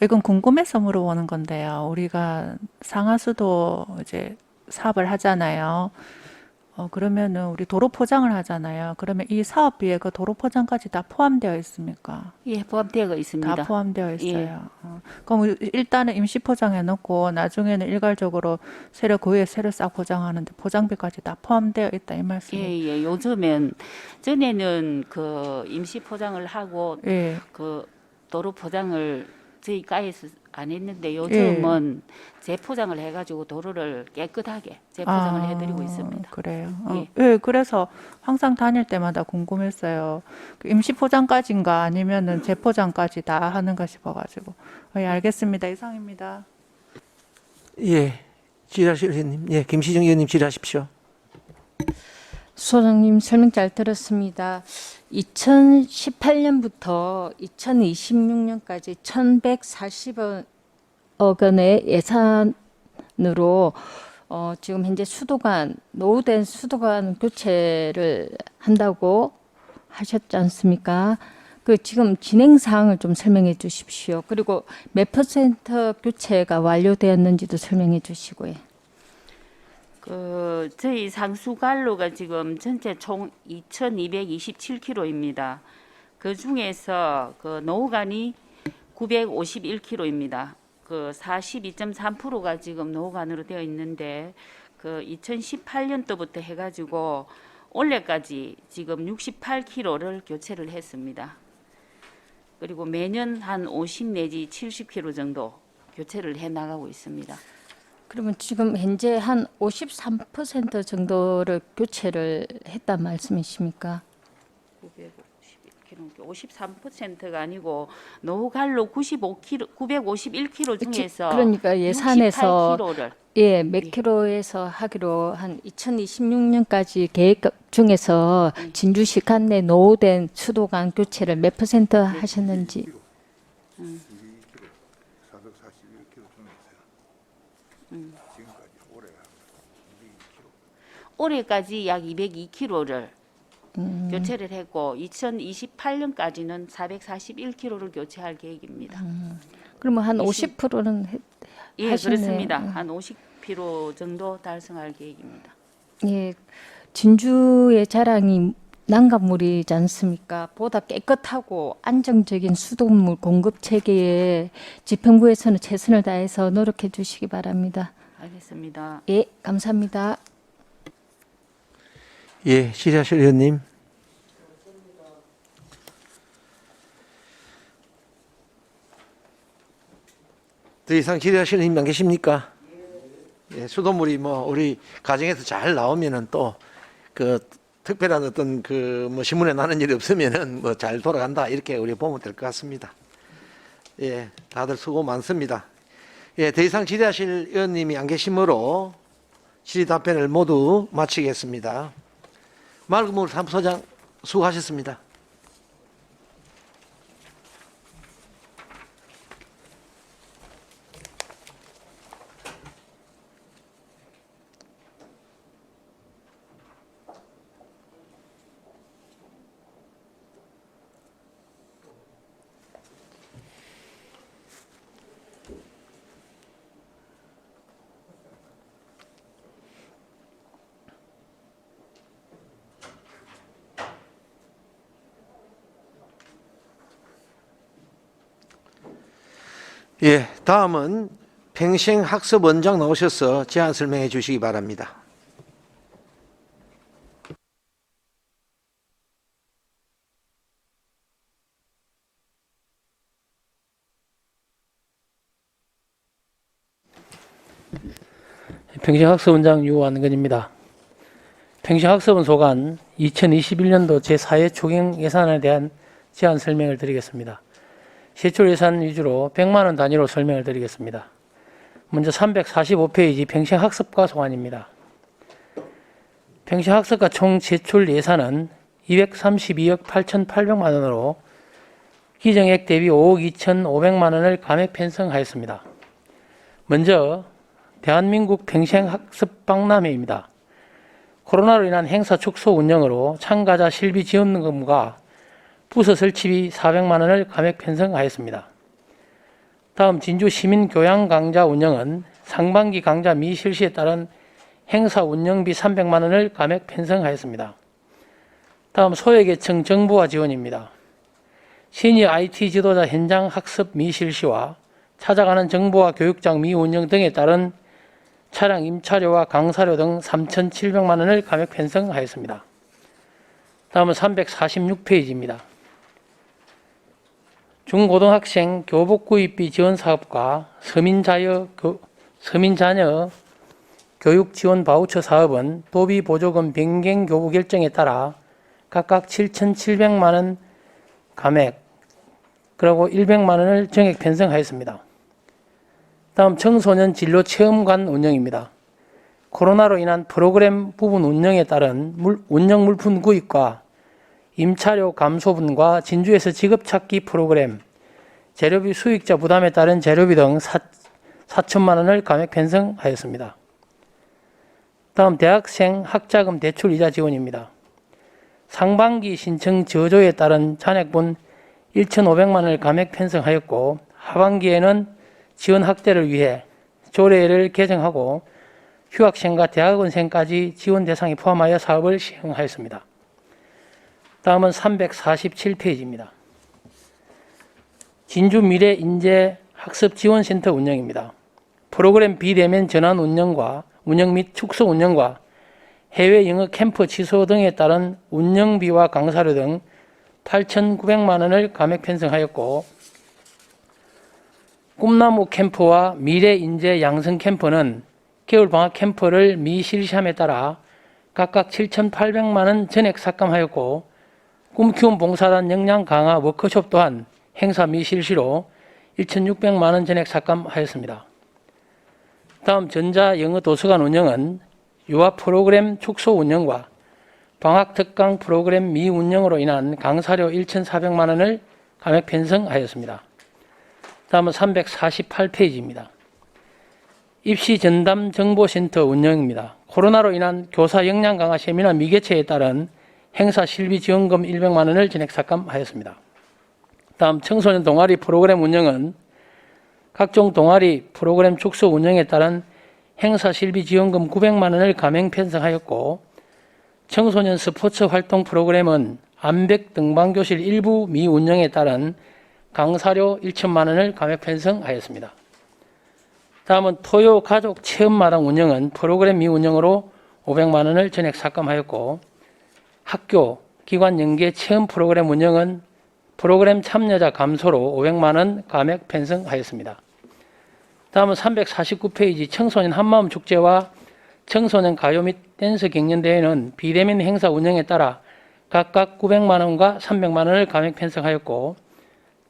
이건 궁금해서 물어보는 건데요. 우리가 상하수도 이제 사업을 하잖아요. 그러면은 우리 도로 포장을 하잖아요. 그러면 이 사업비에 그 도로 포장까지 다 포함되어 있습니까? 예, 포함되어 있습니다. 다 포함되어 있어요. 예. 그럼 일단은 임시 포장해 놓고 나중에는 일괄적으로 새로 그 위에 새로 싹 포장하는데 포장비까지 다 포함되어 있다 이 말씀이에요. 예, 예. 요즘엔 전에는 그 임시 포장을 하고 예. 그 도로 포장을 저희 과에서 안 했는데 요즘은 재포장을 해가지고 도로를 깨끗하게 재포장을 해드리고 있습니다. 그래요. 예. 예, 그래서 항상 다닐 때마다 궁금했어요. 그 임시 포장까지인가 아니면은 재포장까지 다 하는가 싶어가지고. 예, 알겠습니다. 이상입니다. 예, 질의하실 의원님. 예, 김시정 의원님 질의하십시오. 소장님 설명 잘 들었습니다. 2018년부터 2026년까지 1,140억 원의 예산으로 지금 현재 수도관, 노후된 수도관 교체를 한다고 하셨지 않습니까? 그 지금 진행 사항을 좀 설명해 주십시오. 그리고 몇 % 교체가 완료되었는지도 설명해 주시고요. 그 저희 상수관로가 지금 전체 총 2,227km입니다. 그 중에서 그 노후관이 951km입니다. 그 42.3%가 지금 노후관으로 되어 있는데 그 2018년도부터 해가지고 올해까지 지금 68km를 교체를 했습니다. 그리고 매년 한 50 내지 70km 정도 교체를 해 나가고 있습니다. 그러면 지금 현재 한 53% 정도를 교체를 했단 말씀이십니까? 53%가 아니고 노후관로 951km 중에서 그러니까 예산에서 68km를 예, 몇 킬로에서 하기로 한 2026년까지 계획 중에서 진주시 관내 노후된 수도관 교체를 몇 % 하셨는지. 올해까지 약 202km를 교체를 했고 2028년까지는 441km를 교체할 계획입니다. 그러면 한 50%는 예, 하시네요. 그렇습니다. 한 50km 정도 달성할 계획입니다. 예, 진주의 자랑이 난강물이지 않습니까? 보다 깨끗하고 안정적인 수돗물 공급 체계에 지평구에서는 최선을 다해서 노력해 주시기 바랍니다. 알겠습니다. 예, 감사합니다. 예, 질의하실 의원님. 더 이상 질의하실 의원님 안 계십니까? 예, 수돗물이 뭐 우리 가정에서 잘 나오면은 또 그 특별한 어떤 그 뭐 신문에 나는 일이 없으면은 뭐 잘 돌아간다 이렇게 우리 보면 될 것 같습니다. 예, 다들 수고 많습니다. 예, 더 이상 질의하실 의원님이 안 계시므로 질의 답변을 모두 마치겠습니다. 말구물 사무소장 수고하셨습니다. 예, 다음은 평생학습원장 나오셔서 제안 설명해 주시기 바랍니다. 평생학습원장 유완근입니다. 평생학습원 소관 2021년도 제4회 초경 예산에 대한 제안 설명을 드리겠습니다. 세출 예산 위주로 100만 원 단위로 설명을 드리겠습니다. 먼저 345페이지 평생학습과 소관입니다. 평생학습과 총 제출 예산은 232억 8,800만 원으로 기정액 대비 5억 2,500만 원을 감액 편성하였습니다. 먼저 대한민국 평생학습 박람회입니다. 코로나로 인한 행사 축소 운영으로 참가자 실비 지원금과 부서 설치비 400만 원을 감액 편성하였습니다. 다음 진주 시민 교양 강좌 운영은 상반기 강좌 미실시에 따른 행사 운영비 300만 원을 감액 편성하였습니다. 다음 소외계층 정부와 지원입니다. 시니어 IT 지도자 현장 학습 미실시와 찾아가는 정보와 교육장 미운영 등에 따른 차량 임차료와 강사료 등 3,700만 원을 감액 편성하였습니다. 다음은 346페이지입니다. 중고등학생 교복 구입비 지원 사업과 서민자녀 교육 지원 바우처 사업은 도비 보조금 변경 교부 결정에 따라 각각 7,700만 원 감액, 그리고 100만 원을 정액 편성하였습니다. 다음 청소년 진로 체험관 운영입니다. 코로나로 인한 프로그램 부분 운영에 따른 운영 물품 구입과 임차료 감소분과 진주에서 직업찾기 프로그램, 재료비 수익자 부담에 따른 재료비 등 4천만 원을 감액 편성하였습니다. 다음 대학생 학자금 대출 이자 지원입니다. 상반기 신청 저조에 따른 잔액분 1,500만 원을 감액 편성하였고, 하반기에는 지원 확대를 위해 조례를 개정하고 휴학생과 대학원생까지 지원 대상에 포함하여 사업을 시행하였습니다. 다음은 347페이지입니다. 진주 미래인재학습지원센터 운영입니다. 프로그램 비대면 전환 운영과 운영 및 축소 운영과 해외 영어 캠프 취소 등에 따른 운영비와 강사료 등 8,900만 원을 감액 편성하였고, 꿈나무 캠프와 미래인재 양성 캠프는 겨울방학 캠프를 미실시함에 따라 각각 7,800만 원 전액 삭감하였고, 꿈키움 봉사단 역량 강화 워크숍 또한 행사 미실시로 1,600만 원 전액 삭감하였습니다. 다음 전자영어도서관 운영은 유아 프로그램 축소 운영과 방학 특강 프로그램 미운영으로 인한 강사료 1,400만 원을 감액 편성하였습니다. 다음은 348페이지입니다. 입시 전담 정보센터 운영입니다. 코로나로 인한 교사 역량 강화 세미나 미개최에 따른 행사 실비 지원금 100만 원을 전액 삭감하였습니다. 다음 청소년 동아리 프로그램 운영은 각종 동아리 프로그램 축소 운영에 따른 행사 실비 지원금 900만 원을 감액 편성하였고, 청소년 스포츠 활동 프로그램은 암백 등반교실 일부 미운영에 따른 강사료 1천만 원을 감액 편성하였습니다. 다음은 토요 가족 체험마당 운영은 프로그램 미운영으로 500만 원을 전액 삭감하였고, 학교 기관 연계 체험 프로그램 운영은 프로그램 참여자 감소로 500만 원 감액 편성하였습니다. 다음은 349페이지 청소년 한마음 축제와 청소년 가요 및 댄스 경연대회는 비대면 행사 운영에 따라 각각 900만 원과 300만 원을 감액 편성하였고,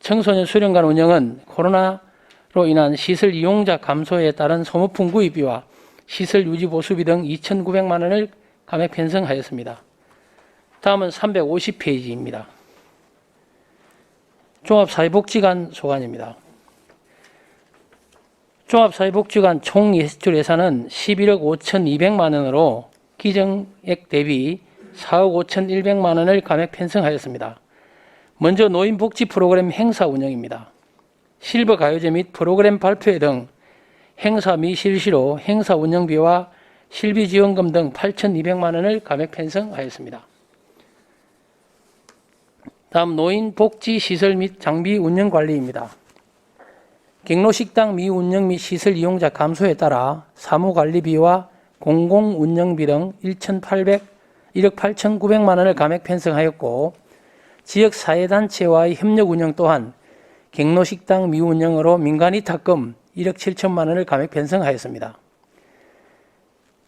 청소년 수련관 운영은 코로나로 인한 시설 이용자 감소에 따른 소모품 구입비와 시설 유지 보수비 등 2,900만 원을 감액 편성하였습니다. 다음은 350페이지입니다. 종합사회복지관 소관입니다. 종합사회복지관 총 예출 예산은 11억 5,200만 원으로 기정액 대비 4억 5,100만 원을 감액 편성하였습니다. 먼저 노인복지 프로그램 행사 운영입니다. 실버 가요제 및 프로그램 발표회 등 행사 미실시로 행사 운영비와 실비 지원금 등 8,200만 원을 감액 편성하였습니다. 다음 노인복지시설 및 장비 운영 관리입니다. 경로식당 미운영 및 시설 이용자 감소에 따라 사무관리비와 공공운영비 등 1억 8,900만 원을 감액 편성하였고 지역사회단체와의 협력 운영 또한 경로식당 미운영으로 민간이탁금 1억 7천만 원을 감액 편성하였습니다.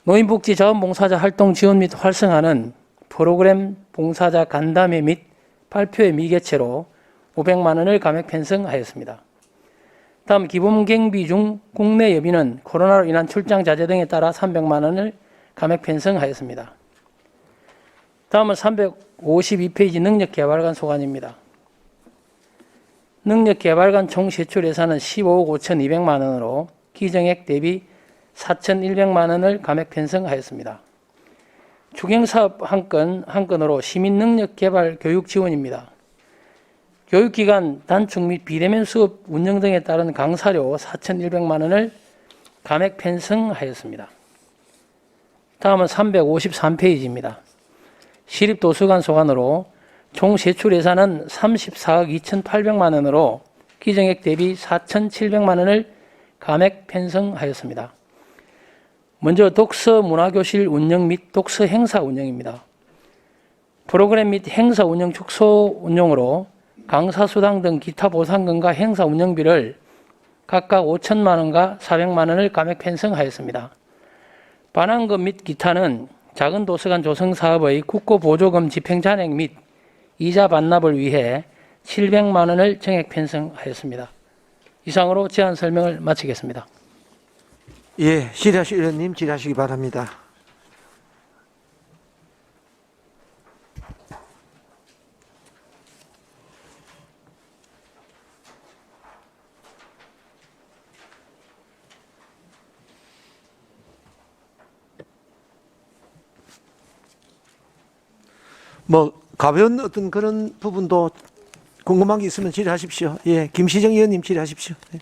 노인복지 자원봉사자 활동 지원 및 활성화는 프로그램 봉사자 간담회 및 발표회 미개최로 500만 원을 감액 편성하였습니다. 다음 기본경비 중 국내 여비는 코로나로 인한 출장 자제 등에 따라 300만 원을 감액 편성하였습니다. 다음은 352페이지 능력개발관 소관입니다. 능력개발관 총 세출 예산은 15억 5,200만 원으로 기정액 대비 4,100만 원을 감액 편성하였습니다. 추경사업 한 건으로 시민능력개발 교육 지원입니다. 교육기관 단축 및 비대면 수업 운영 등에 따른 강사료 4,100만 원을 감액 편성하였습니다. 다음은 353페이지입니다. 시립도서관 소관으로 총 세출 예산은 34억 2,800만 원으로 기정액 대비 4,700만 원을 감액 편성하였습니다. 먼저 독서 문화교실 운영 및 독서 행사 운영입니다. 프로그램 및 행사 운영 축소 운영으로 강사 수당 등 기타 보상금과 행사 운영비를 각각 5천만 원과 400만 원을 감액 편성하였습니다. 반환금 및 기타는 작은 도서관 조성 사업의 국고 보조금 집행 잔액 및 이자 반납을 위해 700만 원을 정액 편성하였습니다. 이상으로 제안 설명을 마치겠습니다. 예, 질의하실 의원님 질의하시기 바랍니다. 뭐 가벼운 어떤 그런 부분도 궁금한 게 있으면 질의하십시오. 예, 김시정 의원님 질의하십시오. 네.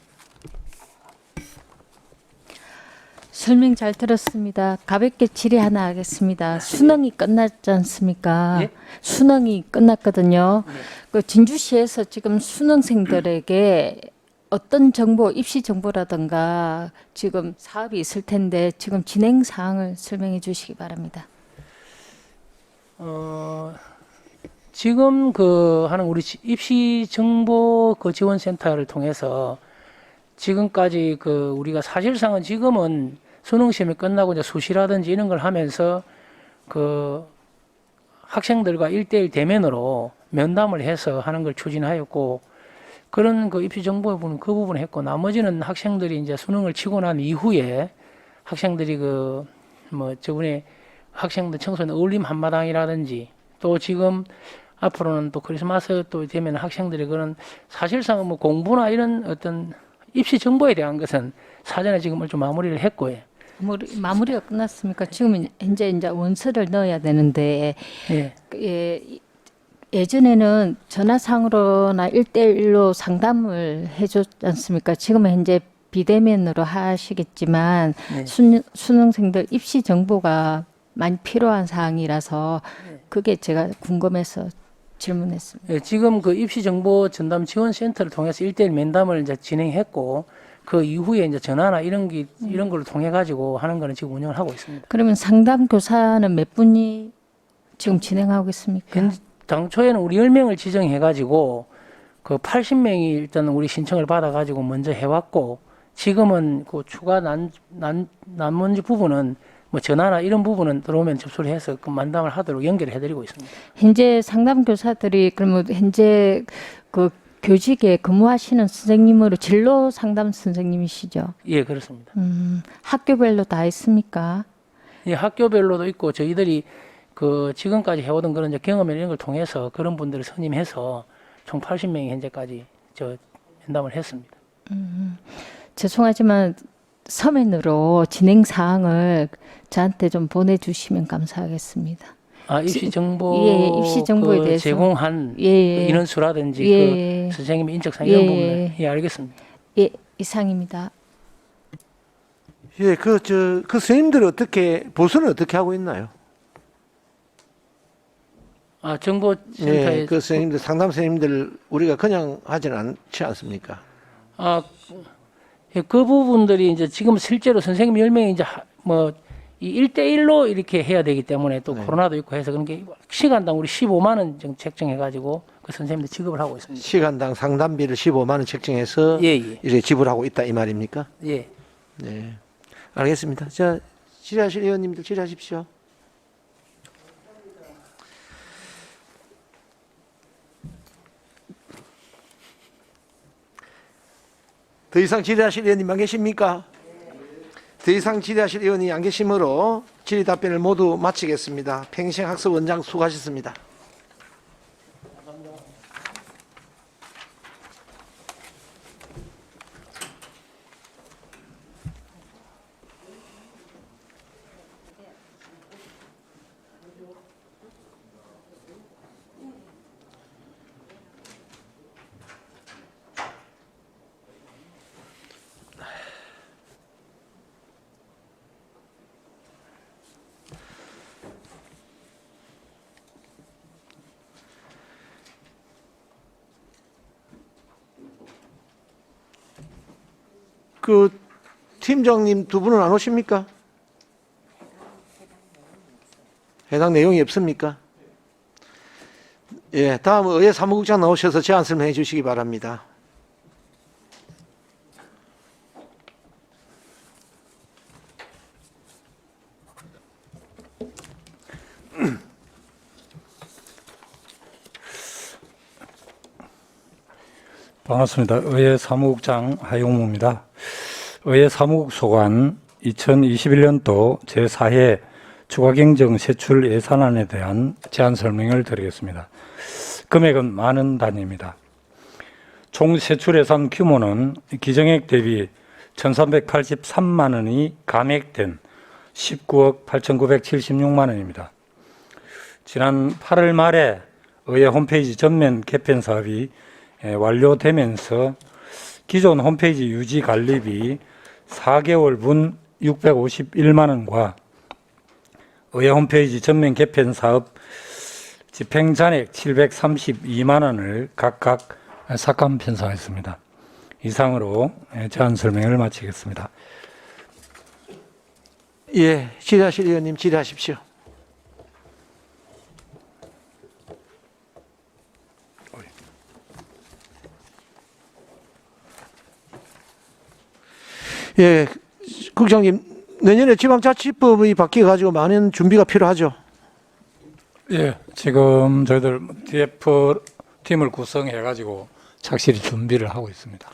설명 잘 들었습니다. 가볍게 질의 하나 하겠습니다. 수능이 끝났지 않습니까? 예? 수능이 끝났거든요. 그 진주시에서 지금 수능생들에게 어떤 정보, 입시 정보라든가 지금 사업이 있을 텐데 지금 진행 사항을 설명해 주시기 바랍니다. 지금 하는 우리 입시 정보 지원센터를 통해서 지금까지 우리가 사실상은 지금은 수능 시험이 끝나고 이제 수시라든지 이런 걸 하면서 학생들과 1대1 대면으로 면담을 해서 하는 걸 추진하였고 그런 입시 정보 부분 그 부분 했고 나머지는 학생들이 이제 수능을 치고 난 이후에 학생들이 저번에 학생들 청소년 어울림 한마당이라든지 또 지금 앞으로는 또 크리스마스 또 되면 학생들이 그런 사실상 공부나 이런 어떤 입시 정보에 대한 것은 사전에 지금 좀 마무리를 했고요. 마무리가 끝났습니까? 지금 이제 원서를 넣어야 되는데 예전에는 전화상으로나 1대1로 상담을 해줬지 않습니까? 지금은 현재 비대면으로 하시겠지만 수능생들 입시 정보가 많이 필요한 사항이라서 그게 제가 궁금해서 질문했습니다. 예, 지금 입시 정보 전담 지원 센터를 통해서 1대1 면담을 이제 진행했고 그 이후에 이제 전화나 이런 걸 통해 가지고 하는 거는 지금 운영을 하고 있습니다. 그러면 상담 교사는 몇 분이 지금 진행하고 있습니까? 당초에는 우리 10명을 지정해 가지고 80명이 일단 우리 신청을 받아 가지고 먼저 해 왔고 지금은 추가 난문지 부분은 전화나 이런 부분은 들어오면 접수를 해서 만담을 하도록 연결을 해드리고 있습니다. 현재 상담 교사들이 그러면 현재 교직에 근무하시는 선생님으로 진로 상담 선생님이시죠? 예, 그렇습니다. 학교별로 다 있습니까? 예, 학교별로도 있고 저희들이 그 지금까지 해오던 그런 이제 경험 이런 걸 통해서 그런 분들을 선임해서 총 80명이 현재까지 저 면담을 했습니다. 죄송하지만 서면으로 진행 사항을 저한테 좀 보내주시면 감사하겠습니다. 아, 입시 정보 예, 입시 정보에 그 대해서. 제공한 예, 예. 그 인원수라든지 예. 그 선생님 인적사항 이런 예. 부분을 예, 알겠습니다. 예, 이상입니다. 예, 그 선생님들 어떻게 보수는 어떻게 하고 있나요? 아, 정보센터에 예, 그 선생님들 상담 선생님들 우리가 그냥 하지는 않지 않습니까? 아, 예, 그 부분들이 이제 지금 실제로 선생님 10명이 이제 뭐 이 1대1로 이렇게 해야 되기 때문에 또 네. 코로나도 있고 해서 그런 게 시간당 우리 15만 원 정도 책정해가지고 그 선생님들 지급을 하고 있습니다. 시간당 상담비를 15만 원 책정해서 예, 예. 이렇게 지불하고 있다 이 말입니까? 예. 네, 알겠습니다. 자, 질의하실 의원님들 질의하십시오. 더 이상 질의하실 의원님 안 계십니까? 더 이상 질의하실 의원이 안 계시므로 질의 답변을 모두 마치겠습니다. 평생학습원장 수고하셨습니다. 그 팀장님 두 분은 안 오십니까? 해당 내용이 없습니까? 예, 다음 의회 사무국장 나오셔서 제안 설명해 주시기 바랍니다. 반갑습니다. 의회 사무국장 하용무입니다. 의회 사무국 소관 2021년도 제4회 추가경정 세출 예산안에 대한 제안 설명을 드리겠습니다. 금액은 만원 단위입니다. 총 세출 예산 규모는 기정액 대비 1,383만 원이 감액된 19억 8,976만 원입니다. 지난 8월 말에 의회 홈페이지 전면 개편 사업이 완료되면서 기존 홈페이지 유지 관리비 4개월분 651만 원과 의회 홈페이지 전면 개편 사업 집행 잔액 732만 원을 각각 삭감 편성했습니다. 이상으로 제안 설명을 마치겠습니다. 예, 질의하실 의원님 질의하십시오. 예, 국장님, 내년에 지방자치법이 바뀌어가지고 많은 준비가 필요하죠. 예, 지금 저희들 DF 팀을 구성해가지고 착실히 준비를 하고 있습니다.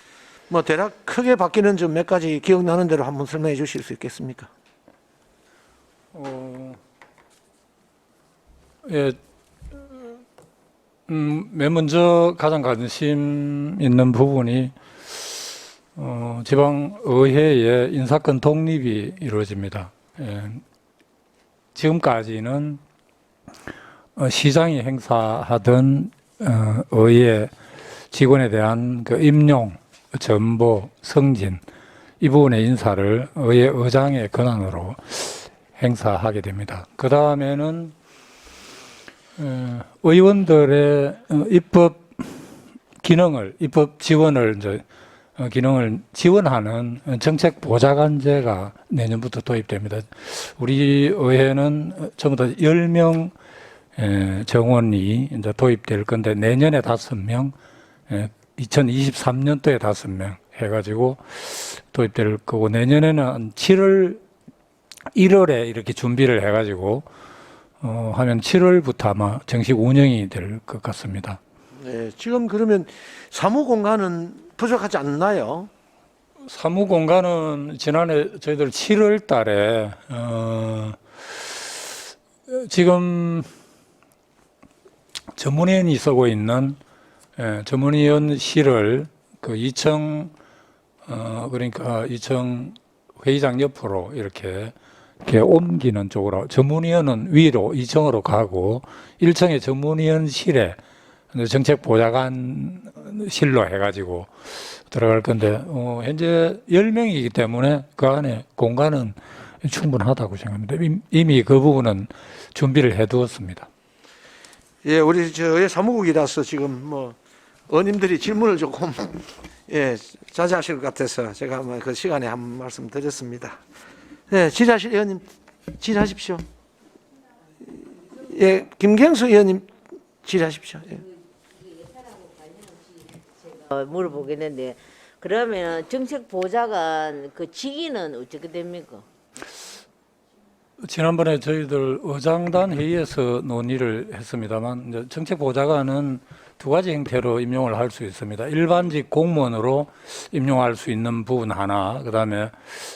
뭐 대략 크게 바뀌는 점 몇 가지 기억나는 대로 한번 설명해 주실 수 있겠습니까? 예, 맨 먼저 가장 관심 있는 부분이 지방의회의 인사권 독립이 이루어집니다. 예, 지금까지는 시장이 행사하던 의회 직원에 대한 그 임용, 전보, 승진 이 부분의 인사를 의회 의장의 권한으로 행사하게 됩니다. 그 다음에는 의원들의 입법 기능을, 입법 지원을 이제 기능을 지원하는 정책 보좌관제가 내년부터 도입됩니다. 우리 의회는 전부 다 10명 정원이 이제 도입될 건데 내년에 5명, 2023년도에 5명 해가지고 도입될 거고 내년에는 1월에 이렇게 준비를 해가지고 하면 7월부터 아마 정식 운영이 될 것 같습니다. 네, 지금 그러면 사무 공간은 부족하지 않나요? 사무 공간은 지난해 저희들 7월 달에 지금 전문위원이 쓰고 있는 전문위원실을 그 2층 그러니까 2층 회의장 옆으로 이렇게 옮기는 쪽으로 전문위원은 위로 2층으로 가고 1층에 전문위원실에 정책보좌관실로 해가지고 들어갈 건데 현재 10명이기 때문에 그 안에 공간은 충분하다고 생각합니다. 이미 그 부분은 준비를 해두었습니다. 예, 우리 저의 사무국이라서 지금 뭐 의원님들이 질문을 조금 예, 자제하실 것 같아서 제가 뭐 그 시간에 한 말씀 드렸습니다. 네, 질의하실 의원님 질의하십시오. 예, 김경수 의원님 질의하십시오. 예. 물어보겠는데 그러면 정책 보좌관 그 직위는 어떻게 됩니까? 지난번에 저희들 의장단 회의에서 논의를 했습니다만 이제 정책보좌관은 두 가지 형태로 임용을 할 수 있습니다. 일반직 공무원으로 임용할 수 있는 부분 하나, 그 다음에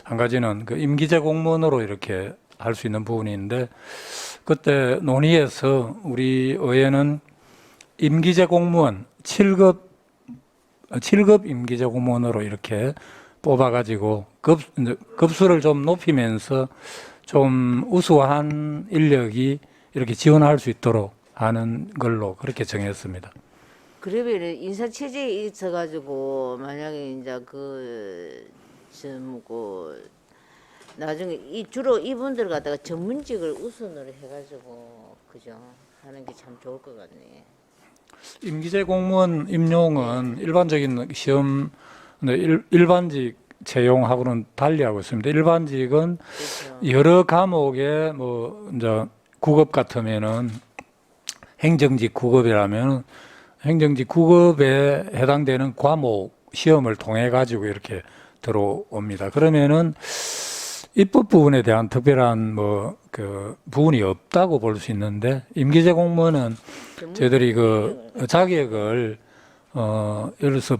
한 가지는 그 임기제 공무원으로 이렇게 할 수 있는 부분이 있는데 그때 논의에서 우리 의회는 임기제 공무원 7급 임기제 공무원으로 이렇게 뽑아가지고 급수를 좀 높이면서 좀 우수한 인력이 이렇게 지원할 수 있도록 하는 걸로 그렇게 정했습니다. 그러면 인사 체제에 있어가지고 만약에 이제 나중에 주로 이분들 갖다가 전문직을 우선으로 해가지고 그죠 하는 게 참 좋을 것 같네. 임기제 공무원 임용은 일반적인 시험 일반직 채용하고는 달리하고 있습니다. 일반직은 그렇죠. 여러 과목에 뭐 이제 국업 같으면은 행정직 9급이라면 행정직 9급에 해당되는 과목 시험을 통해 가지고 이렇게 들어옵니다. 그러면은 입법 부분에 대한 특별한 뭐 그 부분이 없다고 볼 수 있는데 임기제 공무원은 저희들이 그 자격을 예를 들어서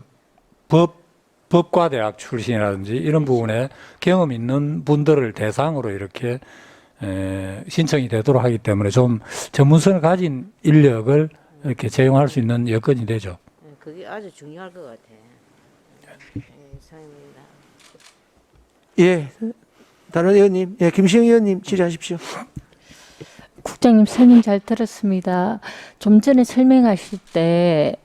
법과대학 출신이라든지 이런 부분에 경험 있는 분들을 대상으로 이렇게 신청이 되도록 하기 때문에 좀 전문성을 가진 인력을 이렇게 채용할 수 있는 여건이 되죠. 그게 아주 중요할 것 같아. 이상입니다. 예, 다른 의원님, 예, 김시영 의원님 질의하십시오. 국장님 설명 잘 들었습니다. 좀 전에 설명하실 때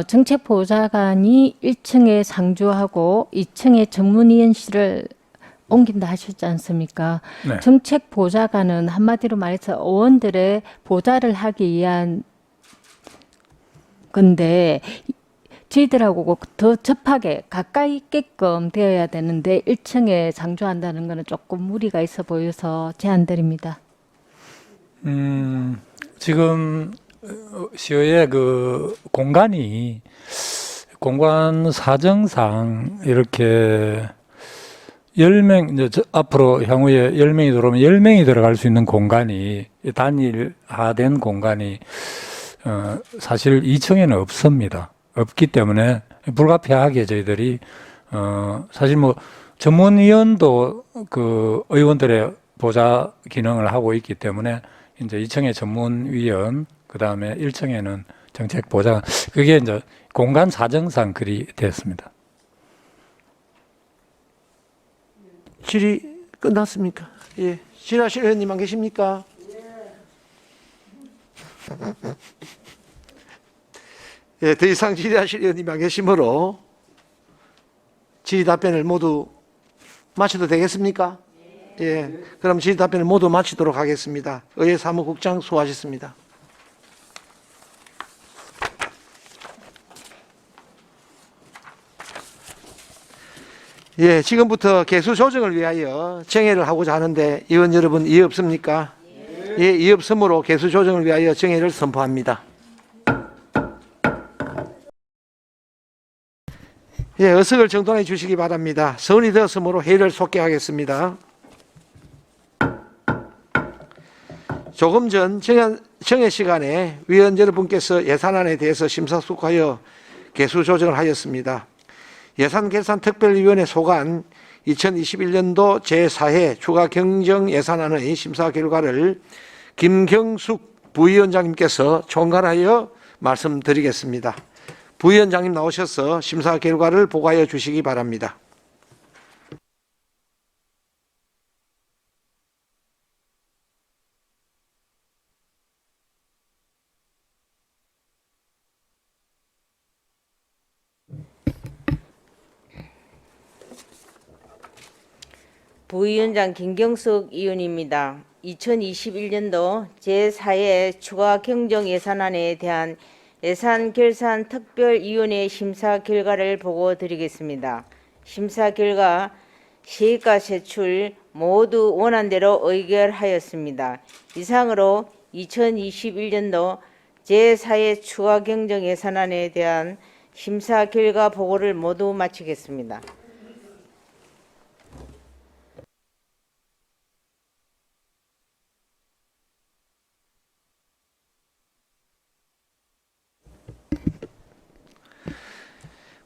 정책보좌관이 1층에 상주하고 2층에 전문위원실을 옮긴다 하셨지 않습니까? 네. 정책보좌관은 한마디로 말해서 의원들의 보좌를 하기 위한 건데 저희들하고 더 접하게 가까이 있게끔 되어야 되는데 1층에 상주한다는 것은 조금 무리가 있어 보여서 제안드립니다. 지금 시의회 그 공간 사정상 이렇게 10명 이제 앞으로 향후에 10명이 들어오면 10명이 들어갈 수 있는 공간이 단일화된 공간이 사실 2층에는 없습니다. 없기 때문에 불가피하게 저희들이 사실 뭐 전문위원도 그 의원들의 보좌 기능을 하고 있기 때문에 이제 2층에 전문위원 그 다음에 1층에는 정책보좌관 그게 이제 공간 사정상 그리 됐습니다. 질의 끝났습니까? 예, 질의하실 의원님 안 계십니까? 예, 더 이상 질의하실 의원님 안 계시므로 질의 답변을 모두 마쳐도 되겠습니까? 예, 그럼 질의 답변을 모두 마치도록 하겠습니다. 의회 사무국장 수고하셨습니다. 예, 지금부터 개수 조정을 위하여 정회를 하고자 하는데 의원 여러분 이해 없습니까? 예, 이해 없으므로 개수 조정을 위하여 정회를 선포합니다. 예, 의석을 정돈해 주시기 바랍니다. 서운이 되었으므로 회의를 속개하겠습니다. 조금 전 정해 시간에 위원 여러분께서 예산안에 대해서 심사숙고하여 개수 조정을 하였습니다. 예산결산특별위원회 소관 2021년도 제4회 추가 경정 예산안의 심사 결과를 김경숙 부위원장님께서 총괄하여 말씀드리겠습니다. 부위원장님 나오셔서 심사 결과를 보고하여 주시기 바랍니다. 부위원장 김경숙 의원입니다. 2021년도 제4회 추가 경정 예산안에 대한 예산결산특별위원회 심사 결과를 보고 드리겠습니다. 심사 결과 시가 세출 모두 원안대로 의결하였습니다. 이상으로 2021년도 제4회 추가 경정 예산안에 대한 심사 결과 보고를 모두 마치겠습니다.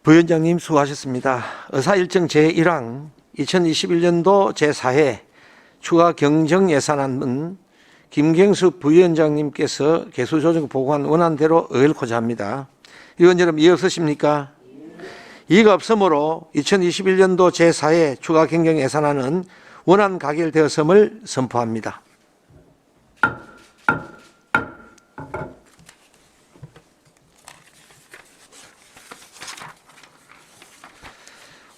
부위원장님 수고하셨습니다. 의사일정 제1항 2021년도 제4회 추가 경정 예산안은 김경숙 부위원장님께서 개수조정 보고한 원안대로 의결코자 합니다. 의원 여러분 이해 없으십니까? 이의가 없으므로 2021년도 제4회 추가 경정 예산안은 원안 가결되었음을 선포합니다.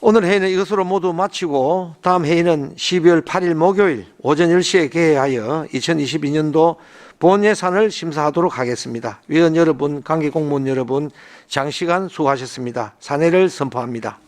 오늘 회의는 이것으로 모두 마치고 다음 회의는 12월 8일 목요일 오전 10시에 개회하여 2022년도 본예산을 심사하도록 하겠습니다. 위원 여러분, 관계 공무원 여러분, 장시간 수고하셨습니다. 산회를 선포합니다.